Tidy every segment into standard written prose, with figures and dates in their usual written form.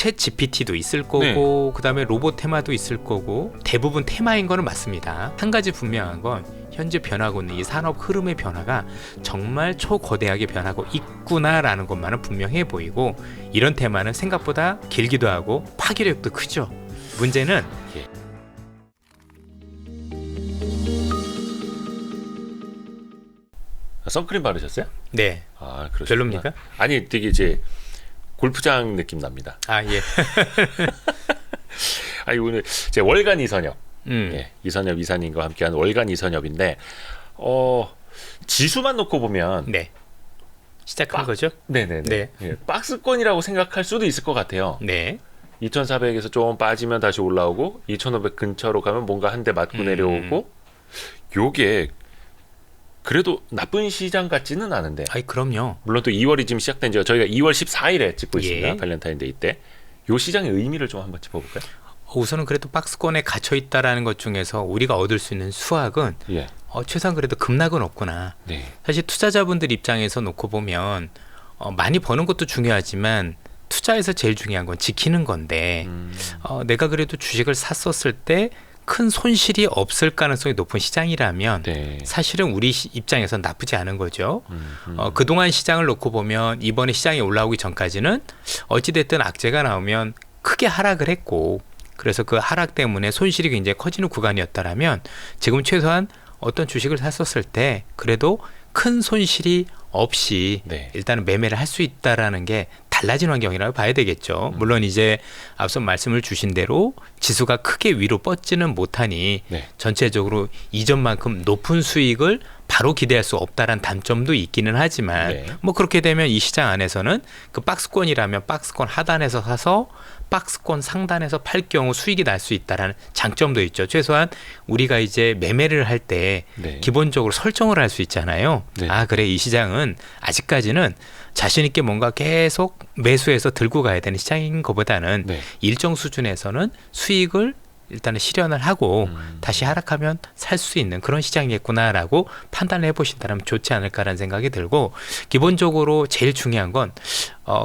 챗 GPT도 있을 거고 그다음에 로봇 테마도 있을 거고 대부분 테마인 거는 맞습니다. 한 가지 분명한 건 현재 변하고 있는 이 산업 흐름의 변화가 정말 초거대하게 변하고 있구나라는 것만은 분명해 보이고 이런 테마는 생각보다 길기도 하고 파괴력도 크죠. 문제는 선크림 바르셨어요? 네. 아, 그러시구나. 별로입니까? 아니, 되게 이제 골프장 느낌 납니다. 아, 예. 아니, 오늘 제 월간 이선엽, 예, 이선엽 이사님과 함께하는 월간 이선엽인데, 지수만 놓고 보면, 네. 시작한 거죠? 네네네. 네. 예, 박스권이라고 생각할 수도 있을 것 같아요. 네. 2,400에서 좀 빠지면 다시 올라오고, 2,500 근처로 가면 뭔가 한 대 맞고 내려오고, 요게 그래도 나쁜 시장 같지는 않은데. 아이, 그럼요. 물론 또 2월이 지금 시작된 지가 저희가 2월 14일에 찍고 있습니다. 예. 발렌타인데이 때. 요 시장의 의미를 좀 한번 짚어볼까요? 우선은 그래도 박스권에 갇혀 있다라는 것 중에서 우리가 얻을 수 있는 수확은 예. 최소한 그래도 급락은 없구나. 네. 사실 투자자분들 입장에서 놓고 보면 많이 버는 것도 중요하지만 투자에서 제일 중요한 건 지키는 건데 내가 그래도 주식을 샀었을 때 큰 손실이 없을 가능성이 높은 시장이라면 네. 사실은 우리 입장에서 나쁘지 않은 거죠. 그동안 시장을 놓고 보면 이번에 시장이 올라오기 전까지는 어찌됐든 악재가 나오면 크게 하락을 했고 그래서 그 하락 때문에 손실이 굉장히 커지는 구간이었다라면 지금 최소한 어떤 주식을 샀었을 때 그래도 큰 손실이 없이 네. 일단은 매매를 할 수 있다라는 게 달라진 환경이라고 봐야 되겠죠. 물론 이제 앞서 말씀을 주신 대로 지수가 크게 위로 뻗지는 못하니 네. 전체적으로 이전만큼 높은 수익을 바로 기대할 수 없다라는 단점도 있기는 하지만 네. 뭐 그렇게 되면 이 시장 안에서는 그 박스권이라면 박스권 하단에서 사서 박스권 상단에서 팔 경우 수익이 날 수 있다라는 장점도 있죠. 최소한 우리가 이제 매매를 할 때 네. 기본적으로 설정을 할 수 있잖아요. 네. 아, 그래, 이 시장은 아직까지는 자신 있게 뭔가 계속 매수해서 들고 가야 되는 시장인 것보다는 네. 일정 수준에서는 수익을 일단은 실현을 하고 다시 하락하면 살 수 있는 그런 시장이겠구나라고 판단을 해보신다면 좋지 않을까라는 생각이 들고 기본적으로 제일 중요한 건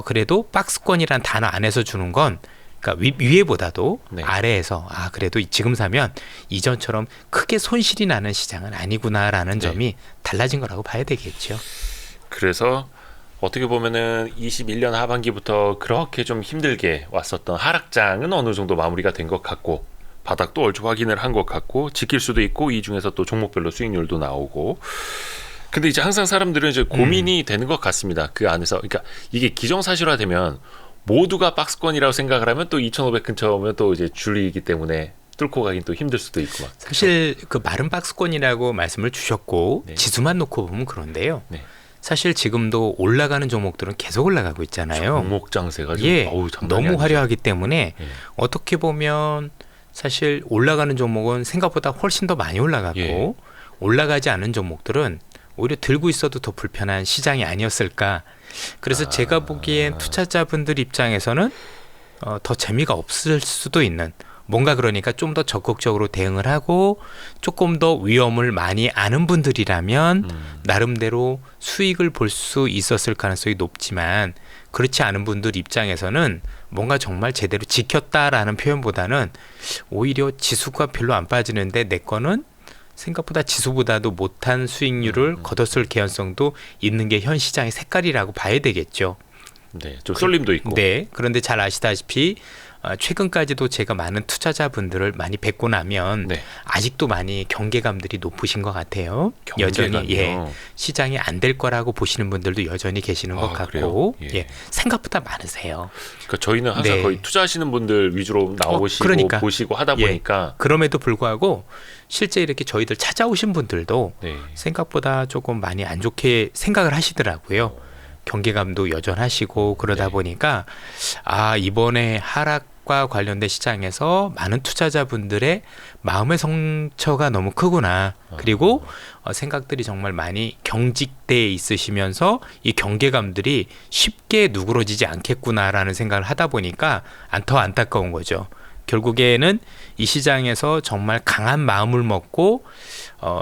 그래도 박스권이란 단어 안에서 주는 건 그러니까 위에보다도 네. 아래에서 그래도 지금 사면 이전처럼 크게 손실이 나는 시장은 아니구나라는 네. 점이 달라진 거라고 봐야 되겠죠. 그래서 어떻게 보면은 21년 하반기부터 그렇게 좀 힘들게 왔었던 하락장은 어느 정도 마무리가 된 것 같고 바닥도 얼추 확인을 한 것 같고 지킬 수도 있고 이 중에서 또 종목별로 수익률도 나오고 근데 이제 항상 사람들은 이제 고민이 되는 것 같습니다. 그 안에서 그러니까 이게 기정사실화되면 모두가 박스권이라고 생각을 하면 또 2,500 근처 오면 또 이제 줄이기 때문에 뚫고 가긴 또 힘들 수도 있고 막. 사실 그 마른 박스권이라고 말씀을 주셨고 네. 지수만 놓고 보면 그런데요. 네. 사실 지금도 올라가는 종목들은 계속 올라가고 있잖아요. 종목 장세가 좀 예, 장난이 너무 아니죠. 화려하기 때문에 예. 어떻게 보면 사실 올라가는 종목은 생각보다 훨씬 더 많이 올라가고 예. 올라가지 않은 종목들은 오히려 들고 있어도 더 불편한 시장이 아니었을까. 그래서 제가 보기엔 투자자분들 입장에서는 더 재미가 없을 수도 있는 뭔가 그러니까 좀 더 적극적으로 대응을 하고 조금 더 위험을 많이 아는 분들이라면 나름대로 수익을 볼 수 있었을 가능성이 높지만 그렇지 않은 분들 입장에서는 뭔가 정말 제대로 지켰다라는 표현보다는 오히려 지수가 별로 안 빠지는데 내 거는 생각보다 지수보다도 못한 수익률을 거뒀을 개연성도 있는 게 현 시장의 색깔이라고 봐야 되겠죠. 네, 좀 쏠림도 있고. 네, 그런데 잘 아시다시피 최근까지도 제가 많은 투자자분들을 많이 뵙고 나면 네. 아직도 많이 경계감들이 높으신 것 같아요. 여전히 경계감이요? 시장이 안 될 거라고 보시는 분들도 여전히 계시는 것 같고 그래요? 예. 생각보다 많으세요. 그러니까 저희는 항상 네. 거의 투자하시는 분들 위주로 나오시고 그러니까. 보시고 하다 보니까 그럼에도 불구하고 실제 이렇게 저희들 찾아오신 분들도 네. 생각보다 조금 많이 안 좋게 생각을 하시더라고요. 경계감도 여전하시고 그러다 네. 보니까 이번에 하락과 관련된 시장에서 많은 투자자분들의 마음의 상처가 너무 크구나. 그리고 생각들이 정말 많이 경직돼 있으시면서 이 경계감들이 쉽게 누그러지지 않겠구나라는 생각을 하다 보니까 더 안타까운 거죠. 결국에는 이 시장에서 정말 강한 마음을 먹고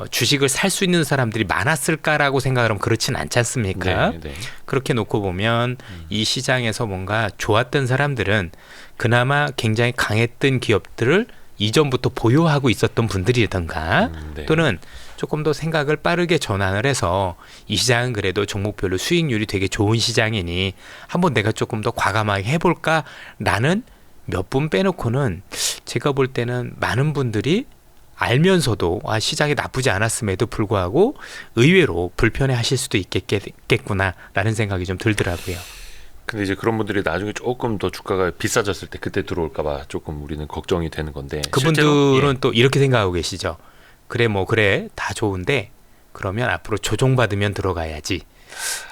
주식을 살 수 있는 사람들이 많았을까라고 생각을 하면 그렇진 않지 않습니까? 네, 네. 그렇게 놓고 보면 이 시장에서 뭔가 좋았던 사람들은 그나마 굉장히 강했던 기업들을 이전부터 보유하고 있었던 분들이던가 네. 또는 조금 더 생각을 빠르게 전환을 해서 이 시장은 그래도 종목별로 수익률이 되게 좋은 시장이니 한번 내가 조금 더 과감하게 해볼까라는 몇 분 빼놓고는 제가 볼 때는 많은 분들이 알면서도 시장이 나쁘지 않았음에도 불구하고 의외로 불편해하실 수도 있겠구나라는 생각이 좀 들더라고요. 근데 이제 그런 분들이 나중에 조금 더 주가가 비싸졌을 때 그때 들어올까봐 조금 우리는 걱정이 되는 건데 그분들은 실제로, 또 이렇게 생각하고 계시죠. 그래 다 좋은데 그러면 앞으로 조정받으면 들어가야지.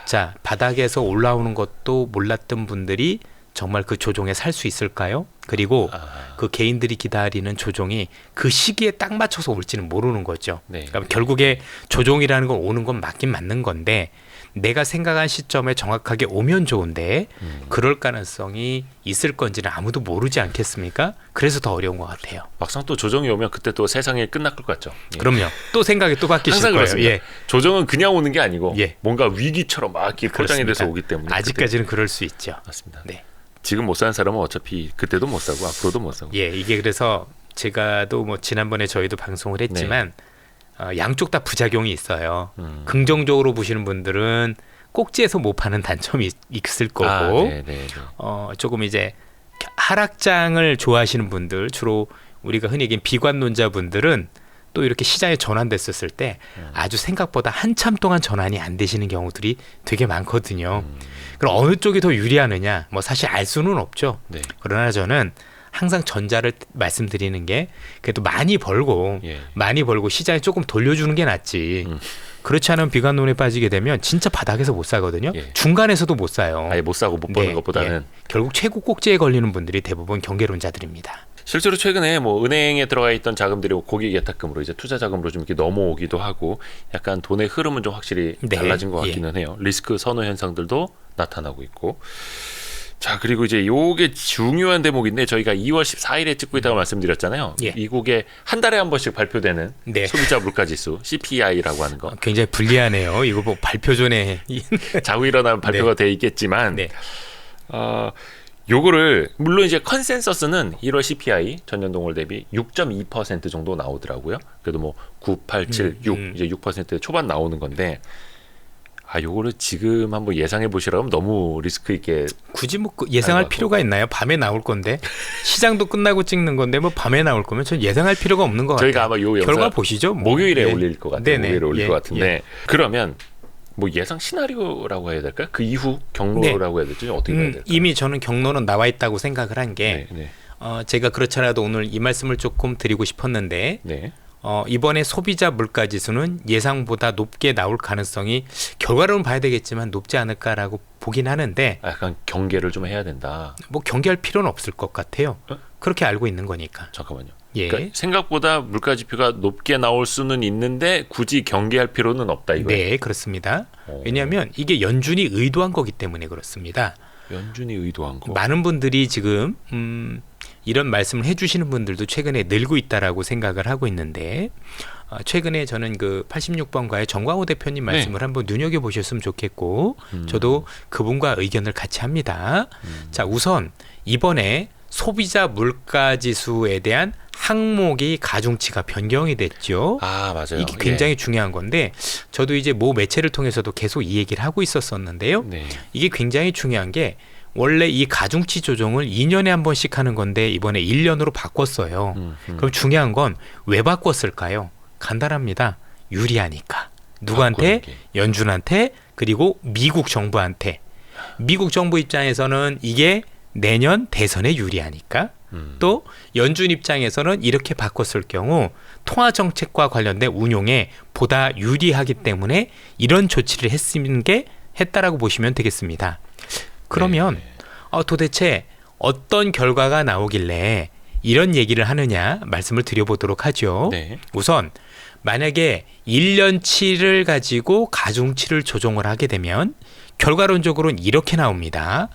자, 바닥에서 올라오는 것도 몰랐던 분들이 정말 그 조정에 살 수 있을까요? 그리고 그 개인들이 기다리는 조정이 그 시기에 딱 맞춰서 올지는 모르는 거죠. 네. 그러니까 결국에 조정이라는 건 오는 건 맞긴 맞는 건데 내가 생각한 시점에 정확하게 오면 좋은데 그럴 가능성이 있을 건지는 아무도 모르지 않겠습니까? 그래서 더 어려운 것 같아요. 막상 또 조정이 오면 그때 또 세상이 끝날 것 같죠. 예. 그럼요. 또 생각이 또 바뀌실 항상 거예요. 그렇습니다. 예. 조정은 그냥 오는 게 아니고 예. 뭔가 위기처럼 막 이렇게 포장이 돼서 그렇습니까? 오기 때문에 아직까지는 그럴 수 있죠. 맞습니다. 네. 지금 못 사는 사람은 어차피 그때도 못 사고 앞으로도 못 사고. 예, 이게 그래서 제가도 뭐 지난번에 저희도 방송을 했지만 양쪽 다 부작용이 있어요. 긍정적으로 보시는 분들은 꼭지에서 못 파는 단점이 있을 거고 네, 네, 네. 조금 이제 하락장을 좋아하시는 분들 주로 우리가 흔히 얘기하는 비관론자분들은 또 이렇게 시장에 전환됐었을 때 아주 생각보다 한참 동안 전환이 안 되시는 경우들이 되게 많거든요. 그럼 어느 쪽이 더 유리하느냐? 뭐 사실 알 수는 없죠. 네. 그러나 저는 항상 전자를 말씀드리는 게 그래도 많이 벌고 시장에 조금 돌려주는 게 낫지. 그렇지 않으면 비관론에 빠지게 되면 진짜 바닥에서 못 사거든요. 예. 중간에서도 못 사요. 아예 못 사고 못 버는 것보다는 결국 최고 꼭지에 걸리는 분들이 대부분 경계론자들입니다. 실제로 최근에 뭐 은행에 들어가 있던 자금들이 고객 예탁금으로 이제 투자 자금으로 좀 이렇게 넘어오기도 하고 약간 돈의 흐름은 좀 확실히 달라진 것 같기는 해요. 리스크 선호 현상들도 나타나고 있고. 자, 그리고 이제 요게 중요한 대목인데 저희가 2월 14일에 찍고 있다고 말씀드렸잖아요. 미국에 한 달에 한 번씩 발표되는 소비자 물가지수 CPI라고 하는 거. 굉장히 불리하네요. 이거 뭐 발표 전에 자고 일어나면 발표가 돼 있겠지만 요거를 물론 이제 컨센서스는 1월 CPI 전년 동월 대비 6.2% 정도 나오더라고요. 그래도 뭐 9, 8, 7, 6 이제 6% 초반 나오는 건데 요거를 지금 한번 예상해 보시라면 너무 리스크 있게 굳이 뭐 예상할 필요가 있나요? 밤에 나올 건데 시장도 끝나고 찍는 건데 뭐 밤에 나올 거면 전 예상할 필요가 없는 것 같아요. 저희가 아마 요 결과 보시죠. 뭐. 목요일에 올릴 것 같아요. 네네. 목요일에 올릴 것 같은데 그러면 뭐 예상 시나리오라고 해야 될까요? 그 이후 경로라고 해야 될지 어떻게 해야 될까요? 이미 저는 경로는 나와 있다고 생각을 한 게 제가 그렇잖아도 오늘 이 말씀을 조금 드리고 싶었는데 이번에 소비자 물가지수는 예상보다 높게 나올 가능성이 결과로는 봐야 되겠지만 높지 않을까라고 보긴 하는데 약간 경계를 좀 해야 된다. 뭐 경계할 필요는 없을 것 같아요. 그렇게 알고 있는 거니까. 잠깐만요. 그러니까 생각보다 물가 지표가 높게 나올 수는 있는데 굳이 경계할 필요는 없다 이거예요. 네, 그렇습니다. 왜냐하면 이게 연준이 의도한 거기 때문에 그렇습니다. 연준이 의도한 거. 많은 분들이 지금 이런 말씀을 해주시는 분들도 최근에 늘고 있다라고 생각을 하고 있는데 최근에 저는 그 86번가의 정광호 대표님 말씀을 한번 눈여겨보셨으면 좋겠고 저도 그분과 의견을 같이 합니다. 자, 우선 이번에 소비자 물가지수에 대한 항목이 가중치가 변경이 됐죠. 맞아요. 이게 굉장히 중요한 건데 저도 이제 모 매체를 통해서도 계속 이 얘기를 하고 있었었는데요. 이게 굉장히 중요한 게 원래 이 가중치 조정을 2년에 한 번씩 하는 건데 이번에 1년으로 바꿨어요. 그럼 중요한 건 왜 바꿨을까요? 간단합니다. 유리하니까. 누구한테? 연준한테 그리고 미국 정부한테. 미국 정부 입장에서는 이게 내년 대선에 유리하니까 또 연준 입장에서는 이렇게 바꿨을 경우 통화정책과 관련된 운용에 보다 유리하기 때문에 이런 조치를 했다라고 보시면 되겠습니다. 그러면 도대체 어떤 결과가 나오길래 이런 얘기를 하느냐 말씀을 드려보도록 하죠. 우선 만약에 1년치를 가지고 가중치를 조정을 하게 되면 결과론적으로는 이렇게 나옵니다.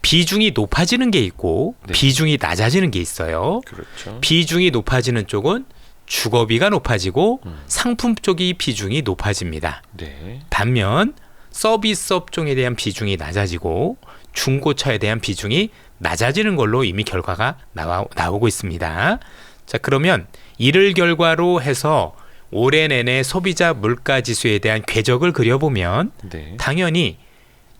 비중이 높아지는 게 있고 네. 비중이 낮아지는 게 있어요. 그렇죠. 비중이 높아지는 쪽은 주거비가 높아지고 상품 쪽이 비중이 높아집니다. 네. 반면 서비스 업종에 대한 비중이 낮아지고 중고차에 대한 비중이 낮아지는 걸로 이미 결과가 나오고 있습니다. 자, 그러면 이를 결과로 해서 올해 내내 소비자 물가 지수에 대한 궤적을 그려보면 네. 당연히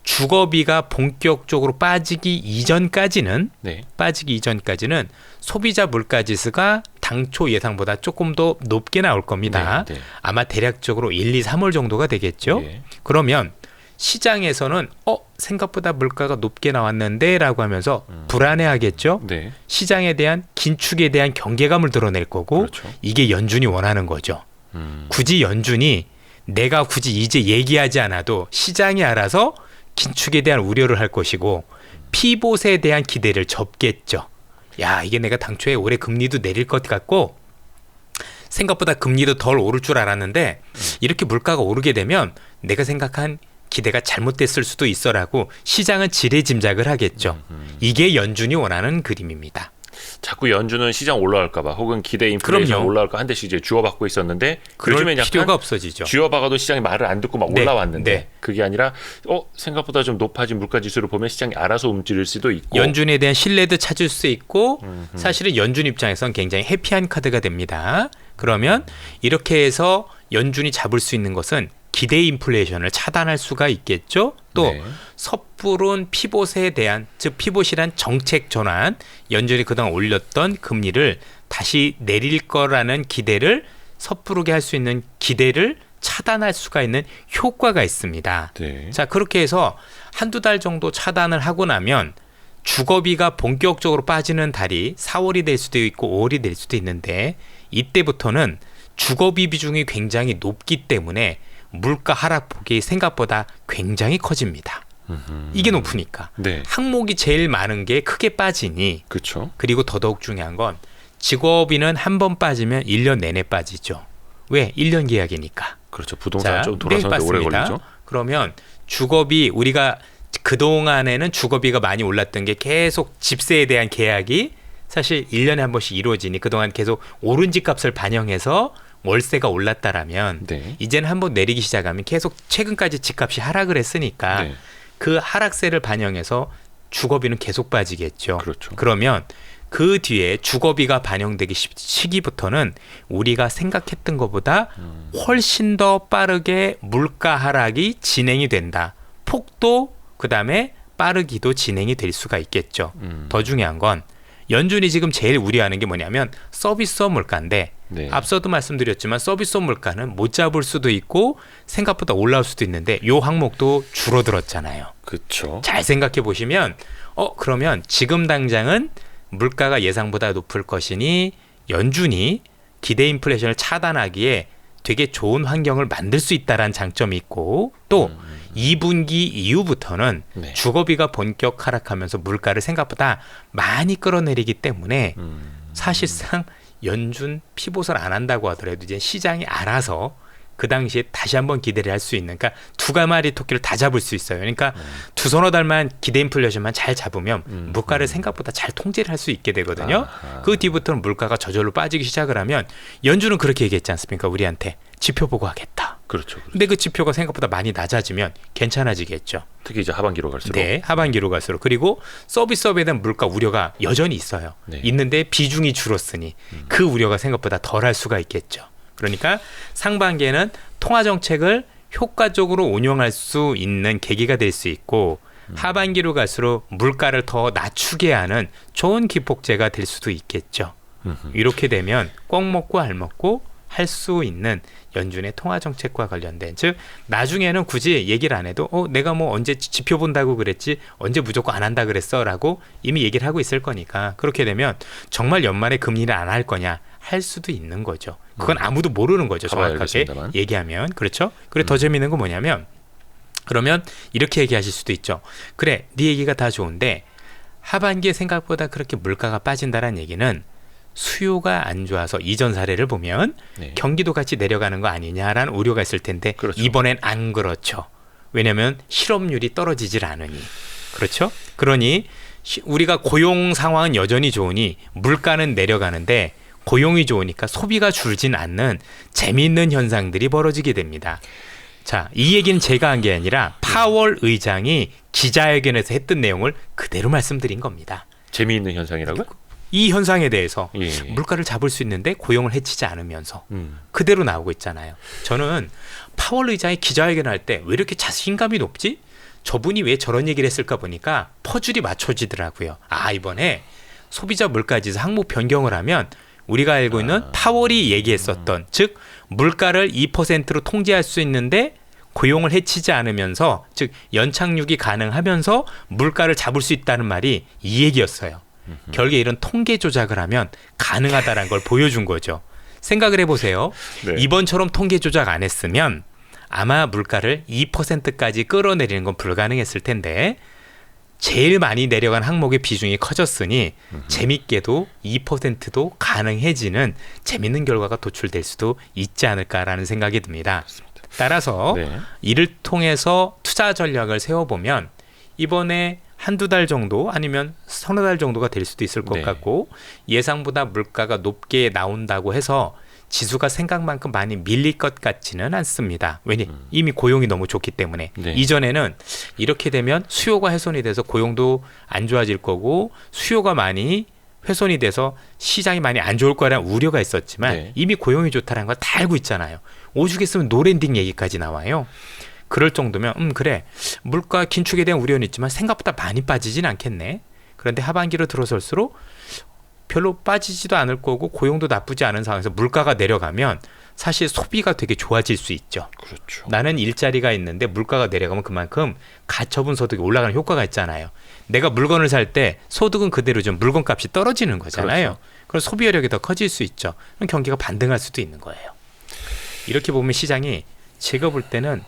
주거비가 본격적으로 빠지기 이전까지는 네. 소비자 물가 지수가 당초 예상보다 조금 더 높게 나올 겁니다. 네. 네. 아마 대략적으로 1, 2, 3월 정도가 되겠죠. 예. 그러면 시장에서는 생각보다 물가가 높게 나왔는데 라고 하면서 불안해하겠죠. 네. 시장에 대한 긴축에 대한 경계감을 드러낼 거고 그렇죠. 이게 연준이 원하는 거죠. 굳이 연준이 내가 굳이 이제 얘기하지 않아도 시장이 알아서 긴축에 대한 우려를 할 것이고 피봇에 대한 기대를 접겠죠. 야, 이게 내가 당초에 올해 금리도 내릴 것 같고 생각보다 금리도 덜 오를 줄 알았는데 이렇게 물가가 오르게 되면 내가 생각한 기대가 잘못됐을 수도 있어라고 시장은 지레짐작을 하겠죠. 이게 연준이 원하는 그림입니다. 자꾸 연준은 시장 올라갈까봐 혹은 기대 인플레이션 그럼요. 올라갈까 한 대씩 이제 주워받고 있었는데 그럴 요즘엔 필요가 약간 없어지죠. 쥐어박아도 시장이 말을 안 듣고 막 네, 올라왔는데 네. 그게 아니라 생각보다 좀 높아진 물가 지수를 보면 시장이 알아서 움직일 수도 있고 연준에 대한 신뢰도 찾을 수 있고 사실은 연준 입장에선 굉장히 해피한 카드가 됩니다. 그러면 이렇게 해서 연준이 잡을 수 있는 것은 기대 인플레이션을 차단할 수가 있겠죠. 또 네. 섣부른 피봇에 대한 즉 피봇이란 정책 전환 연준이 그동안 올렸던 금리를 다시 내릴 거라는 기대를 섣부르게 할 수 있는 기대를 차단할 수가 있는 효과가 있습니다. 네. 자, 그렇게 해서 한두 달 정도 차단을 하고 나면 주거비가 본격적으로 빠지는 달이 4월이 될 수도 있고 5월이 될 수도 있는데 이때부터는 주거비 비중이 굉장히 높기 때문에 물가 하락폭이 생각보다 굉장히 커집니다. 이게 높으니까. 네. 항목이 제일 많은 게 크게 빠지니 그렇죠. 그리고 더더욱 중요한 건 주거비는 한 번 빠지면 1년 내내 빠지죠. 왜? 1년 계약이니까. 그렇죠. 부동산 좀 돌아서는데 오래 걸리죠. 그러면 주거비 우리가 그동안에는 주거비가 많이 올랐던 게 계속 집세에 대한 계약이 사실 1년에 한 번씩 이루어지니 그동안 계속 오른 집값을 반영해서 월세가 올랐다라면 네. 이제는 한번 내리기 시작하면 계속 최근까지 집값이 하락을 했으니까 네. 그 하락세를 반영해서 주거비는 계속 빠지겠죠. 그렇죠. 그러면 그 뒤에 주거비가 반영되기 시기부터는 우리가 생각했던 것보다 훨씬 더 빠르게 물가 하락이 진행이 된다. 폭도 그다음에 빠르기도 진행이 될 수가 있겠죠. 더 중요한 건 연준이 지금 제일 우려하는 게 뭐냐면 서비스업 물가인데 네. 앞서도 말씀드렸지만 서비스업 물가는 못 잡을 수도 있고 생각보다 올라올 수도 있는데 요 항목도 줄어들었잖아요. 그렇죠. 잘 생각해 보시면 그러면 지금 당장은 물가가 예상보다 높을 것이니 연준이 기대 인플레이션을 차단하기에 되게 좋은 환경을 만들 수 있다라는 장점이 있고 또 2분기 이후부터는 네. 주거비가 본격 하락하면서 물가를 생각보다 많이 끌어내리기 때문에 사실상 연준 피봇을 안 한다고 하더라도 이제 시장이 알아서 그 당시에 다시 한번 기대를 할 수 있는 그러니까 두 마리 토끼를 다 잡을 수 있어요. 그러니까 두 서너 달만 기대 인플레이션만 잘 잡으면 물가를 생각보다 잘 통제를 할 수 있게 되거든요. 그 뒤부터는 물가가 저절로 빠지기 시작을 하면 연준은 그렇게 얘기했지 않습니까? 우리한테 지표 보고 하겠다. 그렇죠. 근데 그 지표가 생각보다 많이 낮아지면 괜찮아지겠죠. 특히 이제 하반기로 갈수록. 네, 하반기로 갈수록. 그리고 서비스업에 대한 물가 우려가 여전히 있어요. 네. 있는데 비중이 줄었으니 그 우려가 생각보다 덜할 수가 있겠죠. 그러니까 상반기에는 통화 정책을 효과적으로 운용할 수 있는 계기가 될 수 있고 하반기로 갈수록 물가를 더 낮추게 하는 좋은 기폭제가 될 수도 있겠죠. 이렇게 되면 꼭 먹고 알 먹고 할 수 있는 연준의 통화 정책과 관련된 즉 나중에는 굳이 얘기를 안 해도 내가 뭐 언제 지표 본다고 그랬지 언제 무조건 안 한다 그랬어라고 이미 얘기를 하고 있을 거니까 그렇게 되면 정말 연말에 금리를 안 할 거냐 할 수도 있는 거죠. 그건 아무도 모르는 거죠. 정확하게 알겠습니다만. 얘기하면 그렇죠. 그리고 더 재미있는 건 뭐냐면 그러면 이렇게 얘기하실 수도 있죠. 그래, 네 얘기가 다 좋은데 하반기에 생각보다 그렇게 물가가 빠진다는 얘기는 수요가 안 좋아서 이전 사례를 보면 네. 경기도 같이 내려가는 거 아니냐라는 우려가 있을 텐데 그렇죠. 이번엔 안 그렇죠. 왜냐하면 실업률이 떨어지질 않으니 그렇죠? 그러니 우리가 고용 상황은 여전히 좋으니 물가는 내려가는데 고용이 좋으니까 소비가 줄진 않는 재미있는 현상들이 벌어지게 됩니다. 자, 이 얘기는 제가 한 게 아니라 파월 의장이 기자회견에서 했던 내용을 그대로 말씀드린 겁니다. 재미있는 현상이라고요? 이 현상에 대해서 예. 물가를 잡을 수 있는데 고용을 해치지 않으면서 그대로 나오고 있잖아요. 저는 파월 의장이 기자회견을 할 때 왜 이렇게 자신감이 높지? 저분이 왜 저런 얘기를 했을까 보니까 퍼즐이 맞춰지더라고요. 아, 이번에 소비자 물가지수 항목 변경을 하면 우리가 알고 있는 파월이 얘기했었던 즉 물가를 2%로 통제할 수 있는데 고용을 해치지 않으면서 즉 연착륙이 가능하면서 물가를 잡을 수 있다는 말이 이 얘기였어요. 결국에 이런 통계 조작을 하면 가능하다는 걸 보여준 거죠. 생각을 해보세요. 네. 이번처럼 통계 조작 안 했으면 아마 물가를 2%까지 끌어내리는 건 불가능했을 텐데 제일 많이 내려간 항목의 비중이 커졌으니 재밌게도 2%도 가능해지는 재밌는 결과가 도출될 수도 있지 않을까라는 생각이 듭니다. 따라서 네. 이를 통해서 투자 전략을 세워보면 이번에 한두 달 정도 아니면 서너 달 정도가 될 수도 있을 것 네. 같고 예상보다 물가가 높게 나온다고 해서 지수가 생각만큼 많이 밀릴 것 같지는 않습니다. 왜냐 이미 고용이 너무 좋기 때문에 네. 이전에는 이렇게 되면 수요가 훼손이 돼서 고용도 안 좋아질 거고 수요가 많이 훼손이 돼서 시장이 많이 안 좋을 거라는 우려가 있었지만 네. 이미 고용이 좋다는 걸 다 알고 있잖아요. 오죽했으면 노랜딩 얘기까지 나와요. 그럴 정도면 그래 물가 긴축에 대한 우려는 있지만 생각보다 많이 빠지진 않겠네. 그런데 하반기로 들어설수록 별로 빠지지도 않을 거고 고용도 나쁘지 않은 상황에서 물가가 내려가면 사실 소비가 되게 좋아질 수 있죠. 그렇죠. 나는 일자리가 있는데 물가가 내려가면 그만큼 가처분 소득이 올라가는 효과가 있잖아요. 내가 물건을 살 때 소득은 그대로지만 물건값이 떨어지는 거잖아요. 그렇죠. 그럼 소비력이 더 커질 수 있죠. 그럼 경기가 반등할 수도 있는 거예요. 이렇게 보면 시장이 제가 볼 때는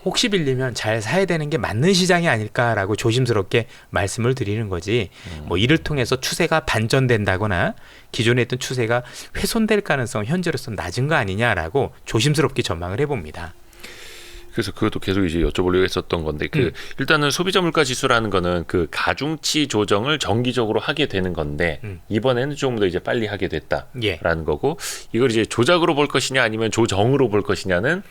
혹시 빌리면 잘 사야 되는 게 맞는 시장이 아닐까라고 조심스럽게 말씀을 드리는 거지. 뭐 이를 통해서 추세가 반전된다거나 기존에 있던 추세가 훼손될 가능성 현재로서는 낮은 거 아니냐라고 조심스럽게 전망을 해봅니다. 그래서 그것도 계속 이제 여쭤보려고 했었던 건데 일단은 소비자 물가 지수라는 거는 그 가중치 조정을 정기적으로 하게 되는 건데 이번에는 좀 더 이제 빨리 하게 됐다라는 예. 거고 이걸 이제 조작으로 볼 것이냐 아니면 조정으로 볼 것이냐는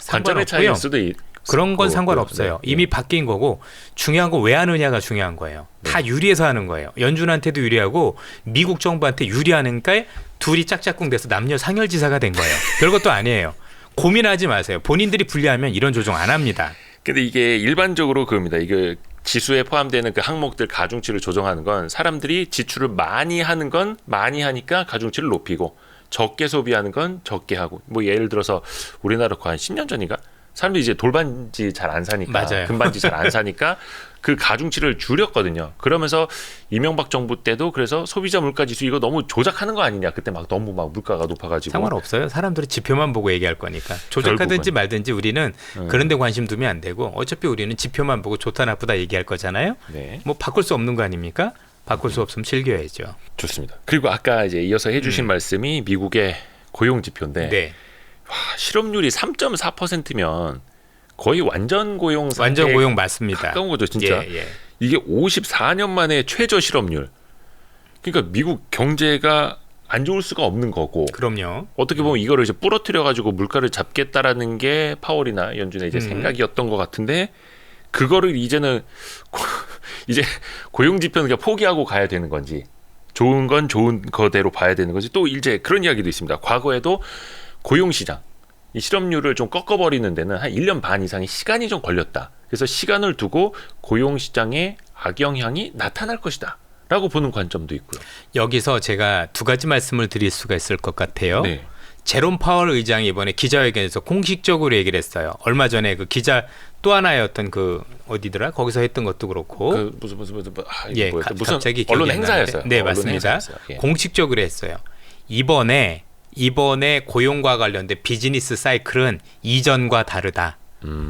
관점의 차이일 수도 있. 그런 건 상관없어요. 네. 이미 바뀐 거고 중요한 거 왜 하느냐가 중요한 거예요. 다 유리해서 하는 거예요. 연준한테도 유리하고 미국 정부한테 유리하니까 둘이 짝짝꿍 돼서 남녀 상열지사가 된 거예요. 별것도 아니에요. 고민하지 마세요. 본인들이 불리하면 이런 조정 안 합니다. 근데 이게 일반적으로 그겁니다. 이게 지수에 포함되는 그 항목들 가중치를 조정하는 건 사람들이 지출을 많이 하는 건 많이 하니까 가중치를 높이고 적게 소비하는 건 적게 하고 뭐 예를 들어서 우리나라 한 10년 전인가 사람들이 이제 돌반지 잘 안 사니까 맞아요. 금반지 잘 안 사니까 그 가중치를 줄였거든요. 그러면서 이명박 정부 때도 그래서 소비자 물가 지수 이거 너무 조작하는 거 아니냐. 그때 막 너무 막 물가가 높아가지고 상관없어요. 사람들이 지표만 보고 얘기할 거니까. 조작하든지 결국은. 말든지 말든지 우리는 그런 데 관심 두면 안 되고 어차피 우리는 지표만 보고 좋다 나쁘다 얘기할 거잖아요. 네. 뭐 바꿀 수 없는 거 아닙니까? 바꿀 수 없으면 즐겨야죠. 좋습니다. 그리고 아까 이제 이어서 해주신 말씀이 미국의 고용 지표인데 네. 와, 실업률이 3.4%면 거의 완전 고용 상태 완전 고용 맞습니다. 가까운 거죠, 진짜. 예, 예. 이게 54년 만에 최저 실업률. 그러니까 미국 경제가 안 좋을 수가 없는 거고. 그럼요. 어떻게 보면 이거를 이제 부러뜨려 가지고 물가를 잡겠다라는 게 파월이나 연준의 이제 생각이었던 것 같은데 그거를 이제는 이제 고용 지표는 그냥 포기하고 가야 되는 건지 좋은 건 좋은 거대로 봐야 되는 건지 또 이제 그런 이야기도 있습니다. 과거에도 고용 시장 이 실업률을 좀 꺾어버리는 데는 한 1년 반 이상의 시간이 좀 걸렸다. 그래서 시간을 두고 고용 시장에 악영향이 나타날 것이다. 라고 보는 관점도 있고요. 여기서 제가 두 가지 말씀을 드릴 수가 있을 것 같아요. 네. 제롬 파월 의장이 이번에 기자회견에서 공식적으로 얘기를 했어요. 얼마 전에 그 기자 또 하나의 어떤 그 어디더라? 거기서 했던 것도 그렇고 그 무슨 예, 무슨 갑자기 언론 기억이 안 행사였어요. 나는데. 네, 언론 맞습니다. 행사였어요. 예. 공식적으로 했어요. 이번에 고용과 관련된 비즈니스 사이클은 이전과 다르다.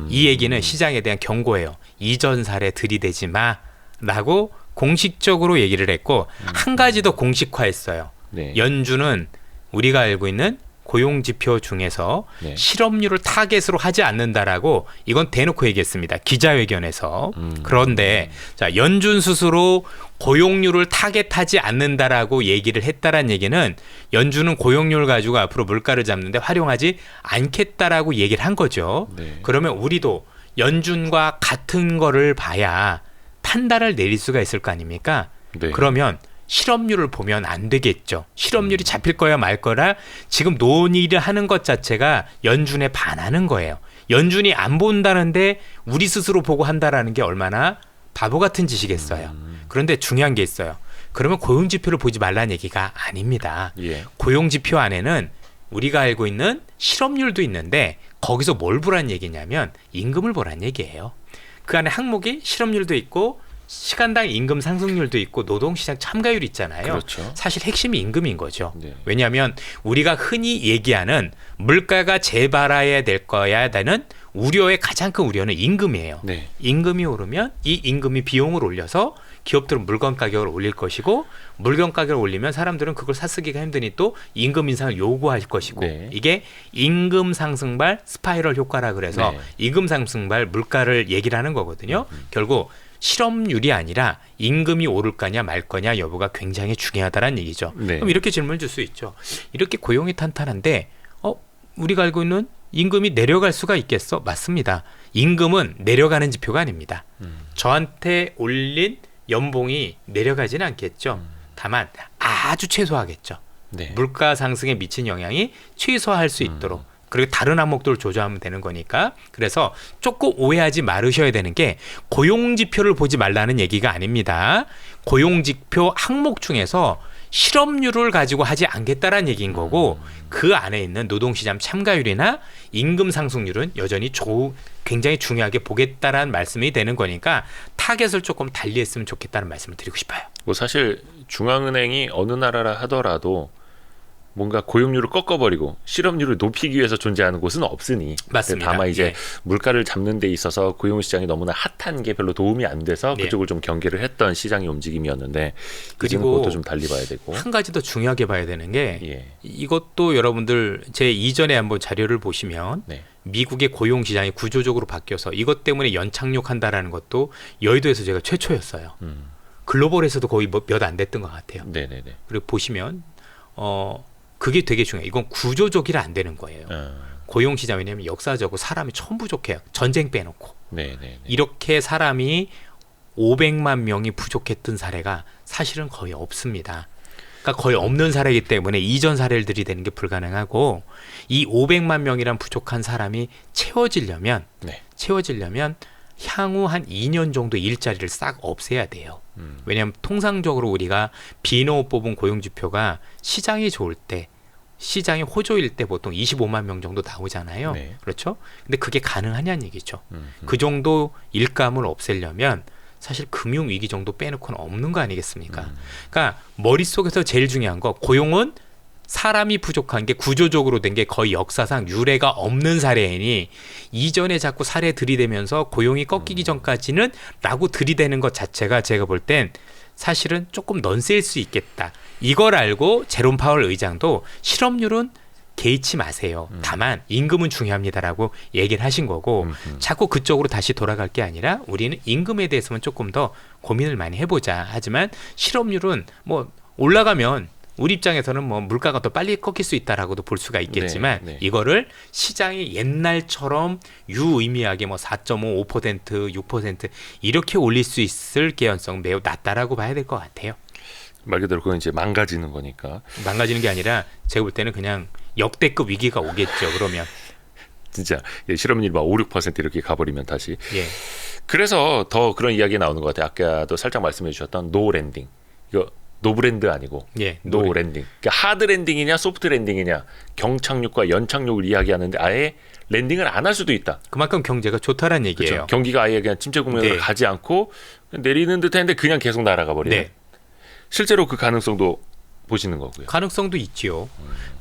이 얘기는 시장에 대한 경고예요. 이전 사례 들이대지 마라고 공식적으로 얘기를 했고 한 가지 더 공식화했어요. 네. 연준은 우리가 알고 있는 고용 지표 중에서 네. 실업률을 타겟으로 하지 않는다라고 이건 대놓고 얘기했습니다. 기자회견에서. 그런데 자, 연준 스스로 고용률을 타겟하지 않는다라고 얘기를 했다란 얘기는 연준은 고용률 가지고 앞으로 물가를 잡는데 활용하지 않겠다라고 얘기를 한 거죠. 네. 그러면 우리도 연준과 같은 거를 봐야 판단을 내릴 수가 있을 거 아닙니까? 네. 그러면 실업률을 보면 안 되겠죠. 실업률이 잡힐 거야 말 거라 지금 논의를 하는 것 자체가 연준에 반하는 거예요. 연준이 안 본다는데 우리 스스로 보고 한다라는 게 얼마나 바보 같은 짓이겠어요. 그런데 중요한 게 있어요. 그러면 고용지표를 보지 말라는 얘기가 아닙니다. 예. 고용지표 안에는 우리가 알고 있는 실업률도 있는데 거기서 뭘 보란 얘기냐면 임금을 보란 얘기예요. 그 안에 항목이 실업률도 있고 시간당 임금 상승률도 있고 노동시장 참가율이 있잖아요. 그렇죠. 사실 핵심이 임금인 거죠. 네. 왜냐하면 우리가 흔히 얘기하는 물가가 재발해야 될 거야 되는 우려의 가장 큰 우려는 임금이에요. 네. 임금이 오르면 이 임금이 비용을 올려서 기업들은 물건 가격을 올릴 것이고 물건 가격을 올리면 사람들은 그걸 사쓰기가 힘드니 또 임금 인상을 요구할 것이고 네. 이게 임금 상승발 스파이럴 효과라 그래서 네. 임금 상승발 물가를 얘기를 하는 거거든요. 결국 실업률이 아니라 임금이 오를 거냐 말 거냐 여부가 굉장히 중요하다는 얘기죠. 네. 그럼 이렇게 질문을 줄 수 있죠. 이렇게 고용이 탄탄한데 우리가 알고 있는 임금이 내려갈 수가 있겠어? 맞습니다. 임금은 내려가는 지표가 아닙니다. 저한테 올린 연봉이 내려가지는 않겠죠. 다만 아주 최소화하겠죠. 네. 물가 상승에 미친 영향이 최소화할 수 있도록 그리고 다른 항목들을 조정하면 되는 거니까 그래서 조금 오해하지 말으셔야 되는 게 고용지표를 보지 말라는 얘기가 아닙니다. 고용지표 항목 중에서 실업률을 가지고 하지 않겠다라는 얘기인 거고 그 안에 있는 노동시장 참가율이나 임금 상승률은 여전히 굉장히 중요하게 보겠다라는 말씀이 되는 거니까 타겟을 조금 달리했으면 좋겠다는 말씀을 드리고 싶어요. 뭐 사실 중앙은행이 어느 나라라 하더라도 뭔가 고용률을 꺾어버리고 실업률을 높이기 위해서 존재하는 곳은 없으니 맞습니다. 다만 이제 예. 물가를 잡는 데 있어서 고용시장이 너무나 핫한 게 별로 도움이 안 돼서 예. 그쪽을 좀 경계를 했던 시장의 움직임이었는데 이제는 그리고 그것도 좀 달리 봐야 되고 한 가지 더 중요하게 봐야 되는 게 예. 이것도 여러분들 제 이전에 한번 자료를 보시면 네. 미국의 고용시장이 구조적으로 바뀌어서 이것 때문에 연착륙한다라는 것도 여의도에서 제가 최초였어요. 글로벌에서도 거의 몇 안 됐던 것 같아요. 네네네. 그리고 보시면 그게 되게 중요해요. 이건 구조적이라 안 되는 거예요. 고용시장 왜냐하면 역사적으로 사람이 처음 부족해요. 전쟁 빼놓고. 네네. 이렇게 사람이 500만 명이 부족했던 사례가 사실은 거의 없습니다. 그러니까 거의 없는 사례이기 때문에 이전 사례를 들이대는 게 불가능하고 이 500만 명이란 부족한 사람이 채워지려면 향후 한 2년 정도 일자리를 싹 없애야 돼요. 왜냐하면 통상적으로 우리가 비노 뽑은 고용지표가 시장이 좋을 때 시장이 호조일 때 보통 25만 명 정도 나오잖아요. 네. 그렇죠? 근데 그게 가능하냐는 얘기죠. 그 정도 일감을 없애려면 사실 금융위기 정도 빼놓고는 없는 거 아니겠습니까? 그러니까 머릿속에서 제일 중요한 거 고용은 사람이 부족한 게 구조적으로 된 게 거의 역사상 유례가 없는 사례이니 이전에 자꾸 사례 들이대면서 고용이 꺾이기 전까지는 라고 들이대는 것 자체가 제가 볼 땐 사실은 조금 넌세일 수 있겠다. 이걸 알고 제롬 파월 의장도 실업률은 개의치 마세요. 다만 임금은 중요합니다라고 얘기를 하신 거고 자꾸 그쪽으로 다시 돌아갈 게 아니라 우리는 임금에 대해서만 조금 더 고민을 많이 해보자. 하지만 실업률은 뭐 올라가면 우리 입장에서는 뭐 물가가 더 빨리 꺾일 수 있다라고도 볼 수가 있겠지만 네. 이거를 시장이 옛날처럼 유의미하게 뭐 4.5, 5%, 6% 이렇게 올릴 수 있을 개연성 매우 낮다라고 봐야 될 것 같아요. 말 그대로 그건 이제 망가지는 거니까. 망가지는 게 아니라 제가 볼 때는 그냥 역대급 위기가 오겠죠. 그러면 진짜 실업률이 막 5, 6% 이렇게 가버리면 다시. 예. 그래서 더 그런 이야기 나오는 것 같아요. 아까도 살짝 말씀해 주셨던 노 랜딩. 이거 노브랜드 아니고 예, 노 랜딩. 그러니까 하드 랜딩이냐 소프트 랜딩이냐 경착륙과 연착륙을 이야기하는데 아예 랜딩을 안 할 수도 있다. 그만큼 경제가 좋다라는 얘기예요. 그렇죠. 경기가 아예 그냥 침체 국면으로 네. 가지 않고 내리는 듯했는데 그냥 계속 날아가 버리는. 네. 실제로 그 가능성도 보시는 거고요. 가능성도 있지요.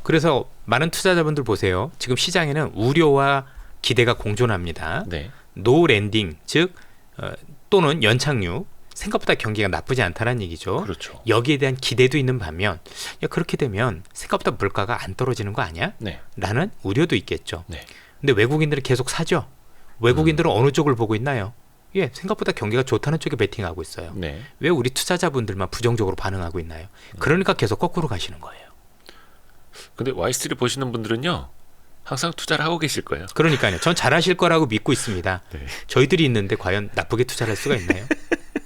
그래서 많은 투자자분들 보세요. 지금 시장에는 우려와 기대가 공존합니다. 네. 노 랜딩 즉 또는 연착륙 생각보다 경기가 나쁘지 않다는 얘기죠. 그렇죠. 여기에 대한 기대도 있는 반면 야, 그렇게 되면 생각보다 물가가 안 떨어지는 거 아니야? 네. 라는 우려도 있겠죠. 네. 근데 외국인들은 계속 사죠. 외국인들은 어느 쪽을 보고 있나요? 예, 생각보다 경기가 좋다는 쪽에 베팅하고 있어요. 네. 왜 우리 투자자분들만 부정적으로 반응하고 있나요? 그러니까 계속 거꾸로 가시는 거예요. 근데 와이스트리 보시는 분들은요. 항상 투자를 하고 계실 거예요. 그러니까요. 전 잘하실 거라고 믿고 있습니다. 네. 저희들이 있는데 과연 나쁘게 투자를 할 수가 있나요?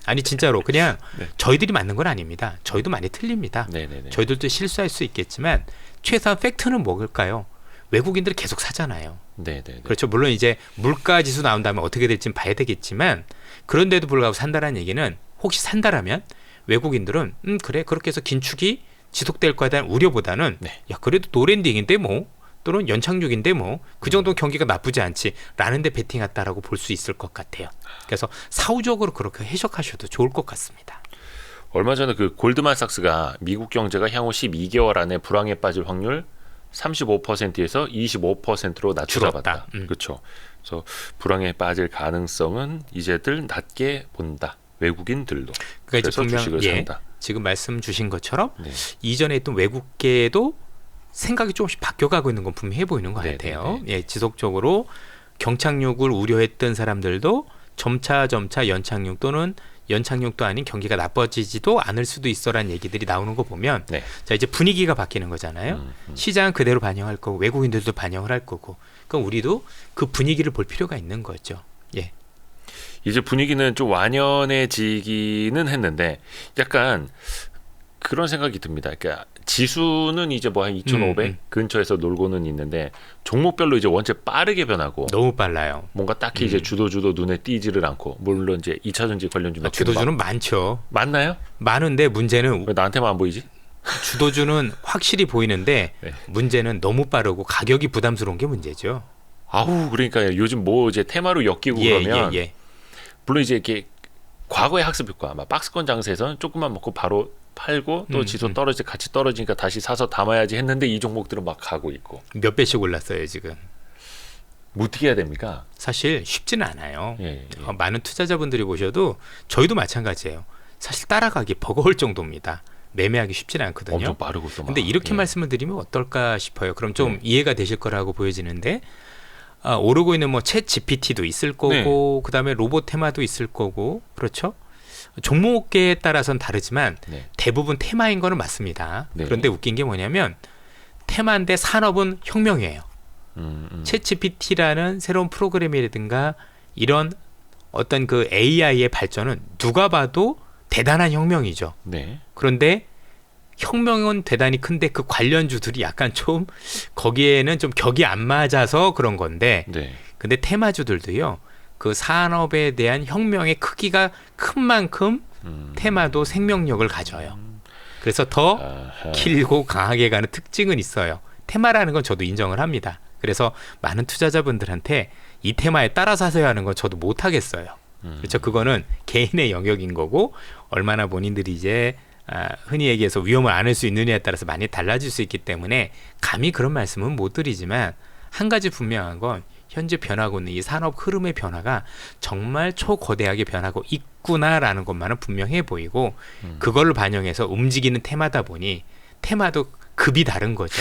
아니 진짜로 그냥 네. 저희들이 맞는 건 아닙니다. 저희도 많이 틀립니다. 네네네. 저희들도 실수할 수 있겠지만 최소한 팩트는 뭘까요? 외국인들이 계속 사잖아요. 네네네. 그렇죠. 물론 이제 물가 지수 나온 다음에 어떻게 될지는 봐야 되겠지만 그런데도 불구하고 산다라는 얘기는 혹시 산다라면 외국인들은 그래 그렇게 해서 긴축이 지속될 거에 대한 우려보다는 네. 야 그래도 노랜딩인데 뭐 또는 연착륙인데 뭐 그 정도 경기가 나쁘지 않지라는 데 베팅했다라고 볼 수 있을 것 같아요. 그래서 사후적으로 그렇게 해석하셔도 좋을 것 같습니다. 얼마 전에 그 골드만삭스가 미국 경제가 향후 12개월 안에 불황에 빠질 확률 35%에서 25%로 낮춰잡았다. 줄었다. 그렇죠. 그래서 불황에 빠질 가능성은 이제들 낮게 본다. 외국인들도. 그러니까 이제 그래서 분명 주식을 산다. 지금 말씀 주신 것처럼 네. 이전에 있던 외국계도 생각이 조금씩 바뀌어가고 있는 건 분명해 보이는 것 네, 같아요. 네, 예, 지속적으로 경착륙을 우려했던 사람들도 점차 연착륙 또는 연착륙도 아닌 경기가 나빠지지도 않을 수도 있어라는 얘기들이 나오는 거 보면 네. 자 이제 분위기가 바뀌는 거잖아요. 시장은 그대로 반영할 거고 외국인들도 반영을 할 거고 그럼 우리도 그 분위기를 볼 필요가 있는 거죠. 예. 이제 분위기는 좀 완연해지기는 했는데 약간 그런 생각이 듭니다. 그러니까 지수는 이제 뭐 한 2,500 근처에서 놀고는 있는데 종목별로 이제 원체 빠르게 변하고 너무 빨라요. 뭔가 딱히 이제 주도주도 눈에 띄지를 않고 물론 이제 2차전지 관련주 몇 주도주는 많죠. 맞나요? 많은데 문제는 왜 나한테만 안 보이지? 주도주는 확실히 보이는데 네. 문제는 너무 빠르고 가격이 부담스러운 게 문제죠. 아우 그러니까 요즘 뭐 이제 테마로 엮이고 그러면 예. 물론 이제 이렇게 과거의 학습 효과 아마 박스권 장세에서는 조금만 먹고 바로 팔고 또 지수 떨어지 같이 떨어지니까 다시 사서 담아야지 했는데 이 종목들은 막 가고 있고 몇 배씩 올랐어요 지금. 뭐 어떻게 해야 됩니까? 사실 쉽지는 않아요. 예. 많은 투자자분들이 보셔도 저희도 마찬가지예요. 사실 따라가기 버거울 정도입니다. 매매하기 쉽지는 않거든요. 엄청 빠르고 또 막. 근데 이렇게 예. 말씀을 드리면 어떨까 싶어요. 그럼 좀 이해가 되실 거라고 보여지는데 오르고 있는 뭐 챗 GPT도 있을 거고 그다음에 로봇 테마도 있을 거고 그렇죠? 종목에 따라서는 다르지만 네. 대부분 테마인 거는 맞습니다. 네. 그런데 웃긴 게 뭐냐면 테마인데 산업은 혁명이에요. 챗 GPT라는 새로운 프로그램이라든가 이런 어떤 그 AI의 발전은 누가 봐도 대단한 혁명이죠. 네. 그런데 혁명은 대단히 큰데 그 관련주들이 약간 좀 거기에는 좀 격이 안 맞아서 그런 건데 네. 근데 테마주들도요. 그 산업에 대한 혁명의 크기가 큰 만큼 테마도 생명력을 가져요. 그래서 더 아하. 길고 강하게 가는 특징은 있어요. 테마라는 건 저도 인정을 합니다. 그래서 많은 투자자분들한테 이 테마에 따라 사세요 하는 건 저도 못 하겠어요. 그렇죠. 그거는 개인의 영역인 거고 얼마나 본인들이 이제 흔히 얘기해서 위험을 안을 수 있느냐에 따라서 많이 달라질 수 있기 때문에 감히 그런 말씀은 못 드리지만 한 가지 분명한 건 현재 변하고 있는 이 산업 흐름의 변화가 정말 초거대하게 변하고 있구나라는 것만은 분명해 보이고 그걸 반영해서 움직이는 테마다 보니 테마도 급이 다른 거죠.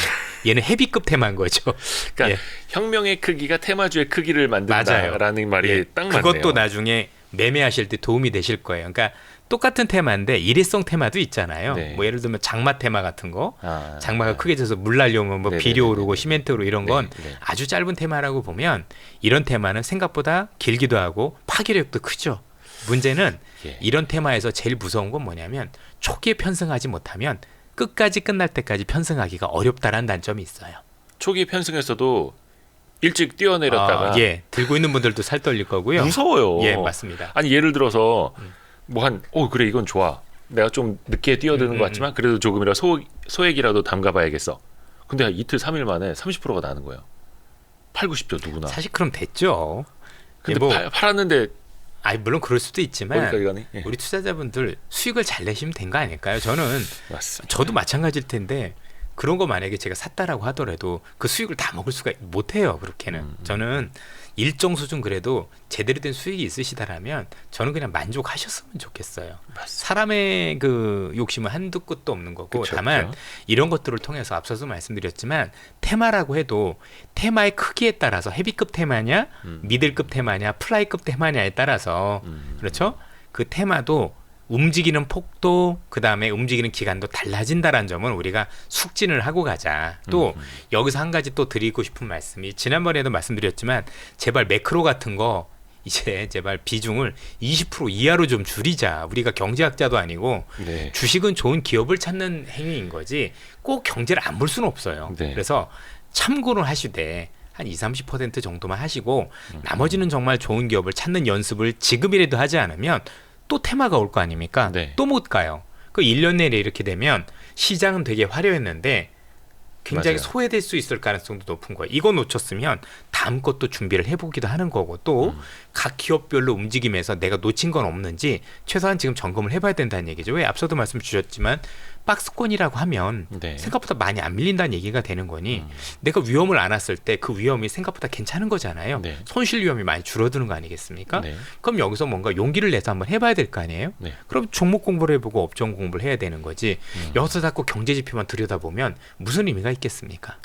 얘는 헤비급 테마인 거죠. 그러니까 예. 혁명의 크기가 테마주의 크기를 만든다라는 말이 예. 딱 맞네요. 그것도 나중에 매매하실 때 도움이 되실 거예요. 그러니까 똑같은 테마인데 일회성 테마도 있잖아요. 네. 뭐 예를 들면 장마 테마 같은 거. 아, 장마가 크게 져서 물 날려오면 뭐 네네네네네. 비료 오르고 시멘트 오르고 이런 건 네, 네. 아주 짧은 테마라고 보면 이런 테마는 생각보다 길기도 하고 파괴력도 크죠. 문제는 예. 이런 테마에서 제일 무서운 건 뭐냐면 초기에 편승하지 못하면 끝까지 끝날 때까지 편승하기가 어렵다라는 단점이 있어요. 초기 편승에서도 일찍 뛰어내렸다가 예, 들고 있는 분들도 살 떨릴 거고요. 무서워요. 예, 맞습니다. 아니 예를 들어서 뭐 한 그래 이건 좋아. 내가 좀 늦게 뛰어드는 것 같지만 그래도 조금이라 소액이라도 담가봐야겠어. 근데 한 이틀 3일 만에 30%가 나는 거예요. 팔고 싶죠 누구나. 사실 그럼 됐죠. 근데 예, 뭐 팔았는데 아니 물론 그럴 수도 있지만 어디까지 가니? 예. 우리 투자자분들 수익을 잘 내시면 된 거 아닐까요? 저는 맞습니다. 저도 마찬가지일 텐데 그런 거 만약에 제가 샀다라고 하더라도 그 수익을 다 먹을 수가 못해요. 그렇게는. 저는 일정 수준 그래도 제대로 된 수익이 있으시다라면 저는 그냥 만족하셨으면 좋겠어요. 맞습니다. 사람의 그 욕심은 한두 끝도 없는 거고 그쵸, 다만 그쵸. 이런 것들을 통해서 앞서서 말씀드렸지만 테마라고 해도 테마의 크기에 따라서 헤비급 테마냐 미들급 테마냐 플라이급 테마냐에 따라서 그렇죠? 그 테마도 움직이는 폭도 그 다음에 움직이는 기간도 달라진다라는 점은 우리가 숙진을 하고 가자. 또 여기서 한 가지 또 드리고 싶은 말씀이 지난번에도 말씀드렸지만 제발 매크로 같은 거 이제 제발 비중을 20% 이하로 좀 줄이자. 우리가 경제학자도 아니고 네. 주식은 좋은 기업을 찾는 행위인 거지 꼭 경제를 안 볼 수는 없어요. 네. 그래서 참고는 하시되 한 20-30% 정도만 하시고 나머지는 정말 좋은 기업을 찾는 연습을 지금이라도 하지 않으면 또 테마가 올 거 아닙니까? 네. 또 못 가요. 그 1년 내내 이렇게 되면 시장은 되게 화려했는데 굉장히 맞아요. 소외될 수 있을 가능성도 높은 거예요. 이거 놓쳤으면 다음 것도 준비를 해보기도 하는 거고 또 각 기업별로 움직임에서 내가 놓친 건 없는지 최소한 지금 점검을 해봐야 된다는 얘기죠. 왜 앞서도 말씀 주셨지만 박스권이라고 하면 네. 생각보다 많이 안 밀린다는 얘기가 되는 거니 내가 위험을 안았을 때 그 위험이 생각보다 괜찮은 거잖아요. 네. 손실 위험이 많이 줄어드는 거 아니겠습니까? 네. 그럼 여기서 뭔가 용기를 내서 한번 해봐야 될 거 아니에요? 네. 그럼 종목 공부를 해보고 업종 공부를 해야 되는 거지. 여기서 자꾸 경제 지표만 들여다보면 무슨 의미가 있겠습니까?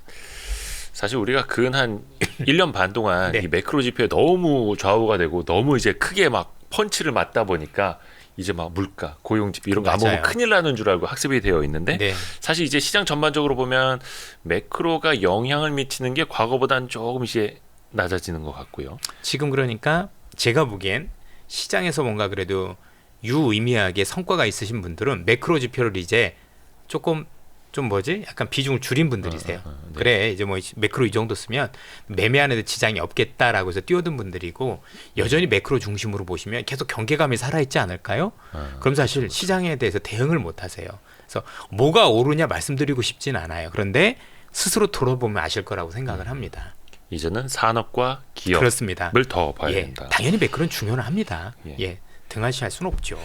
사실 우리가 근 한 1년 반 동안 네. 이 매크로 지표에 너무 좌우가 되고 너무 이제 크게 막 펀치를 맞다 보니까 이제 막 물가, 고용 지표 이런 거 안 보면 맞아요. 큰일 나는 줄 알고 학습이 되어 있는데 네. 사실 이제 시장 전반적으로 보면 매크로가 영향을 미치는 게 과거보다는 조금 이제 낮아지는 것 같고요. 지금 그러니까 제가 보기엔 시장에서 뭔가 그래도 유의미하게 성과가 있으신 분들은 매크로 지표를 이제 조금 좀 뭐지? 약간 비중을 줄인 분들이세요. 네. 그래 이제 뭐 매크로 이 정도 쓰면 매매하는 데 지장이 없겠다라고 해서 뛰어든 분들이고 여전히 매크로 중심으로 보시면 계속 경계감이 살아있지 않을까요? 그럼 사실 시장에 대해서 대응을 못 하세요. 그래서 뭐가 오르냐 말씀드리고 싶진 않아요. 그런데 스스로 돌아보면 아실 거라고 생각을 합니다. 이제는 산업과 기업을 그렇습니다. 더 봐야 예, 된다. 당연히 매크로는 중요는 합니다. 예. 예, 등한시할 수는 없죠.